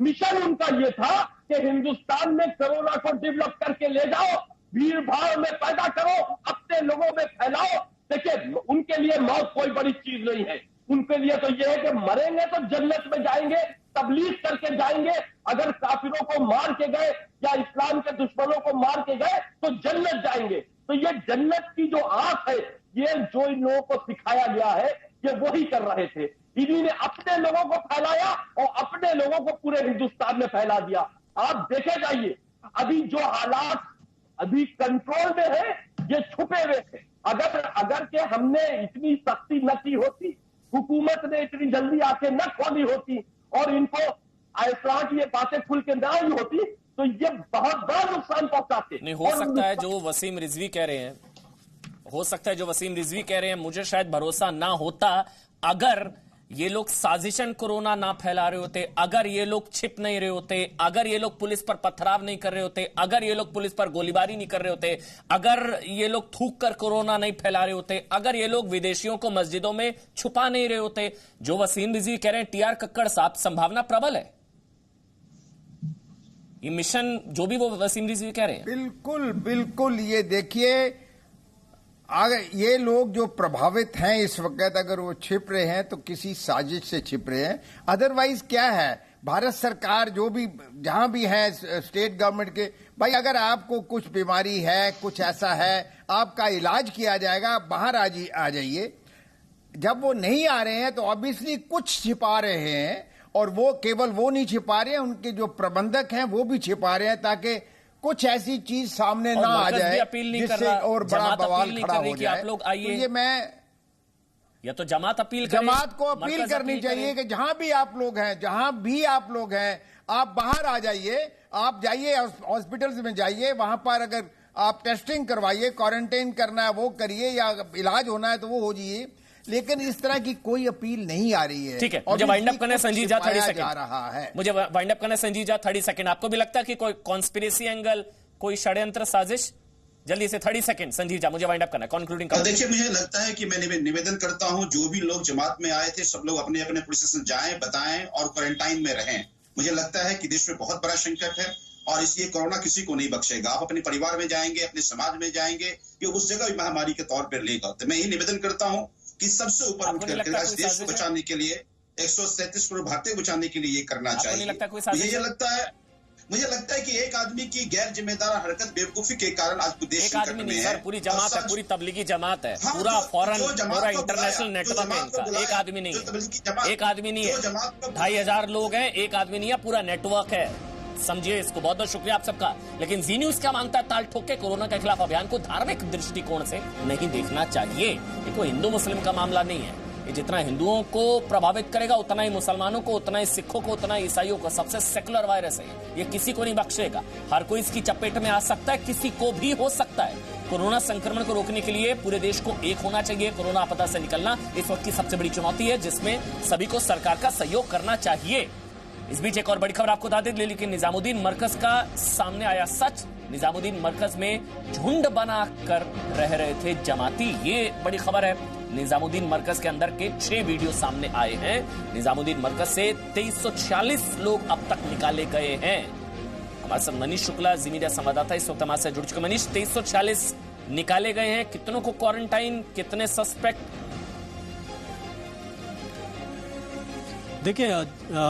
मिशन उनका ये था कि हिंदुस्तान में कोरोना को डेवलप करके ले जाओ, भीड़ भाड़ में पैदा करो, अपने लोगों में फैलाओ। देखिए, उनके लिए मौत कोई बड़ी चीज नहीं है, उनके लिए तो यह है कि मरेंगे तो जन्नत में जाएंगे, तबलीग करके जाएंगे। अगर काफिरों को मार के गए या इस्लाम के दुश्मनों को मार के गए तो जन्नत जाएंगे। तो ये जन्नत की जो आस है, ये जो इन लोगों को सिखाया गया है, ये वही कर रहे थे। इन्हीं ने अपने लोगों को फैलाया और अपने लोगों को पूरे हिंदुस्तान में फैला दिया। आप देखे जाइए, अभी जो हालात अभी कंट्रोल में है, ये छुपे हुए थे। अगर के हमने इतनी सख्ती न की होती, हुकूमत ने इतनी जल्दी आके न खोली होती और इनको इस्लाम की ये बातें खुल के ना हुई होती, तो ये बहुत बड़ा नुकसान पहुंचाते। नहीं, हो सकता है जो वसीम रिजवी कह रहे हैं, हो सकता है जो वसीम रिजवी कह रहे हैं, मुझे शायद भरोसा ना होता अगर ये लोग साजिशन कोरोना ना फैला रहे होते, अगर ये लोग छिप नहीं रहे होते, अगर ये लोग पुलिस पर पथराव नहीं कर रहे होते, अगर ये लोग पुलिस पर गोलीबारी नहीं कर रहे होते, अगर ये लोग थूक कर कोरोना नहीं फैला रहे होते, अगर ये लोग विदेशियों को मस्जिदों में छुपा नहीं रहे होते। जो वसीम रिजवी कह रहे हैं, टीआर कक्कड़ साहब, संभावना प्रबल है ये मिशन, जो भी वो वसीम रिजवी कह रहे हैं। बिल्कुल बिल्कुल। ये देखिए, अगर ये लोग जो प्रभावित हैं इस वक्त, अगर वो छिप रहे हैं तो किसी साजिश से छिप रहे हैं। अदरवाइज क्या है, भारत सरकार जो भी जहां भी है, स्टेट गवर्नमेंट के, भाई अगर आपको कुछ बीमारी है, कुछ ऐसा है, आपका इलाज किया जाएगा, आप बाहर आ जाइए। जब वो नहीं आ रहे हैं तो ऑब्वियसली कुछ छिपा रहे हैं, और वो केवल वो नहीं छिपा रहे हैं, उनके जो प्रबंधक हैं वो भी छिपा रहे हैं, ताकि कुछ ऐसी चीज सामने ना आ जाए जिससे और बड़ा बवाल खड़ा हो जाए। आप लोग आइए, तो ये मैं या तो जमात को अपील करनी चाहिए कि जहां भी आप लोग हैं, जहां भी आप लोग हैं, आप बाहर आ जाइए, आप जाइए हॉस्पिटल्स में जाइए, वहां पर अगर आप टेस्टिंग करवाइए, क्वारंटाइन करना है वो करिए, या इलाज होना है तो वो हो जाइए, लेकिन इस तरह की कोई अपील नहीं आ रही है। ठीक है, मुझे वाइंड अप करना है संजीव झा, 30 सेकंड जा रहा है। मुझे वाइंड अप करना है संजीव झा, 30 सेकंड। आपको भी लगता है कि कोई कॉन्स्पिरेसी एंगल, कोई षड्यंत्र, साजिश? जल्दी से 30 सेकंड संजीव झा, मुझे वाइंड अप करना है, कंक्लूडिंग। देखिए, मुझे लगता है कि मैं निवेदन करता हूं, जो भी लोग जमात में आए थे सब लोग अपने अपने पुलिस स्टेशन जाएं, बताएं और क्वारंटाइन में रहें। मुझे लगता है कि देश में बहुत बड़ा संकट है और इसलिए कोरोना किसी को नहीं बख्शेगा। आप अपने परिवार में जाएंगे, अपने समाज में जाएंगे, ये उस जगह भी महामारी के तौर पर लेगा। तो मैं यही निवेदन करता हूं कि सबसे ऊपर उठकर इस देश को बचाने के लिए, 137 करोड़ भारतीय को बचाने के लिए ये करना चाहिए। मुझे लगता है कि एक आदमी की गैर जिम्मेदार हरकत, बेवकूफी के कारण आज देश संकट में है। पूरी जमात है, पूरी तबलीगी जमात है, पूरा फॉरेन, पूरा इंटरनेशनल नेटवर्क है इनका। एक आदमी नहीं है, एक आदमी नहीं है, 2500 लोग हैं, एक आदमी नहीं है, पूरा नेटवर्क है। समझिए इसको। बहुत बहुत शुक्रिया आप सबका। लेकिन जी न्यूज क्या मांगता है, ताल ठोक के कोरोना के खिलाफ अभियान को धार्मिक दृष्टिकोण से नहीं देखना चाहिए। ये कोई हिंदू मुस्लिम का मामला नहीं है, ये जितना हिंदुओं को प्रभावित करेगा उतना ही मुसलमानों को, उतना ही सिखों को, उतना ही ईसाइयों को। सबसे सेकुलर वायरस है ये किसी को नहीं बख्शेगा। हर कोई इसकी चपेट में आ सकता है, किसी को भी हो सकता है। कोरोना संक्रमण को रोकने के लिए पूरे देश को एक होना चाहिए। कोरोना आपदा से निकलना इस वक्त की सबसे बड़ी चुनौती है, जिसमें सभी को सरकार का सहयोग करना चाहिए। इस बीच एक और बड़ी खबर आपको बता दें, दिल्ली के निजामुद्दीन मरकज का सामने आया सच। निजामुद्दीन मरकज में झुंड बनाकर रह रहे थे जमाती, ये बड़ी खबर है। निजामुद्दीन मरकज के अंदर के 6 वीडियो सामने आए हैं। निजामुद्दीन मरकज से 2346 लोग अब तक निकाले गए हैं। हमारे साथ मनीष शुक्ला, जी मीडिया संवाददाता, इस वक्त हमारे साथ जुड़ चुके। मनीष, 2346 निकाले गए हैं, कितनों को क्वारंटाइन, कितने सस्पेक्ट? देखिए,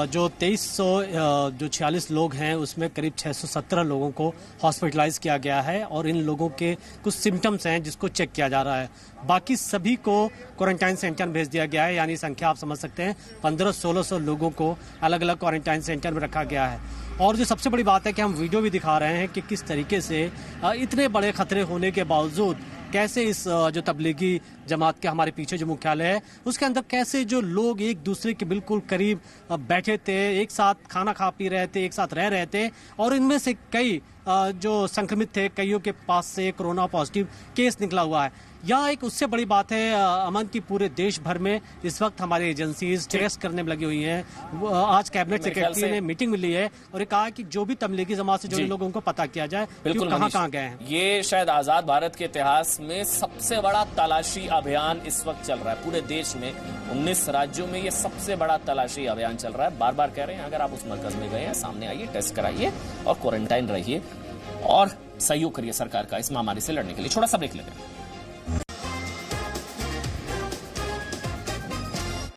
जो 46 लोग हैं उसमें करीब 617 लोगों को हॉस्पिटलाइज किया गया है और इन लोगों के कुछ सिम्टम्स हैं जिसको चेक किया जा रहा है। बाकी सभी को क्वारंटाइन सेंटर में भेज दिया गया है, यानी संख्या आप समझ सकते हैं 1500-1600 लोगों को अलग अलग क्वारंटाइन सेंटर में रखा गया है। और जो सबसे बड़ी बात है कि हम वीडियो भी दिखा रहे हैं कि किस तरीके से इतने बड़े खतरे होने के बावजूद कैसे इस जो तबलीगी जमात के हमारे पीछे जो मुख्यालय है उसके अंदर कैसे जो लोग एक दूसरे के बिल्कुल करीब बैठे थे, एक साथ खाना खा पी रहे थे, एक साथ रह रहे थे और इनमें से कई जो संक्रमित थे, कईयों के पास से कोरोना पॉजिटिव केस निकला हुआ है। यह एक उससे बड़ी बात है अमन की पूरे देश भर में इस वक्त हमारी एजेंसीज टेस्ट करने में लगी हुई हैं। आज कैबिनेट सेक्रेटरी ने मीटिंग में ली है और कहा कि जो भी तबलीगी जमात से जुड़े लोगों को पता किया जाए बिल्कुल कहाँ गए हैं। ये शायद आजाद भारत के इतिहास में सबसे बड़ा तलाशी अभियान इस वक्त चल रहा है पूरे देश में। 19 राज्यों में ये सबसे बड़ा तलाशी अभियान चल रहा है। बार बार कह रहे हैं अगर आप उस मरकज में गए हैं सामने आइए, टेस्ट कराइए और क्वारंटाइन रहिए और सहयोग करिए सरकार का इस महामारी से लड़ने के लिए। छोटा सा ब्रेक लेते हैं।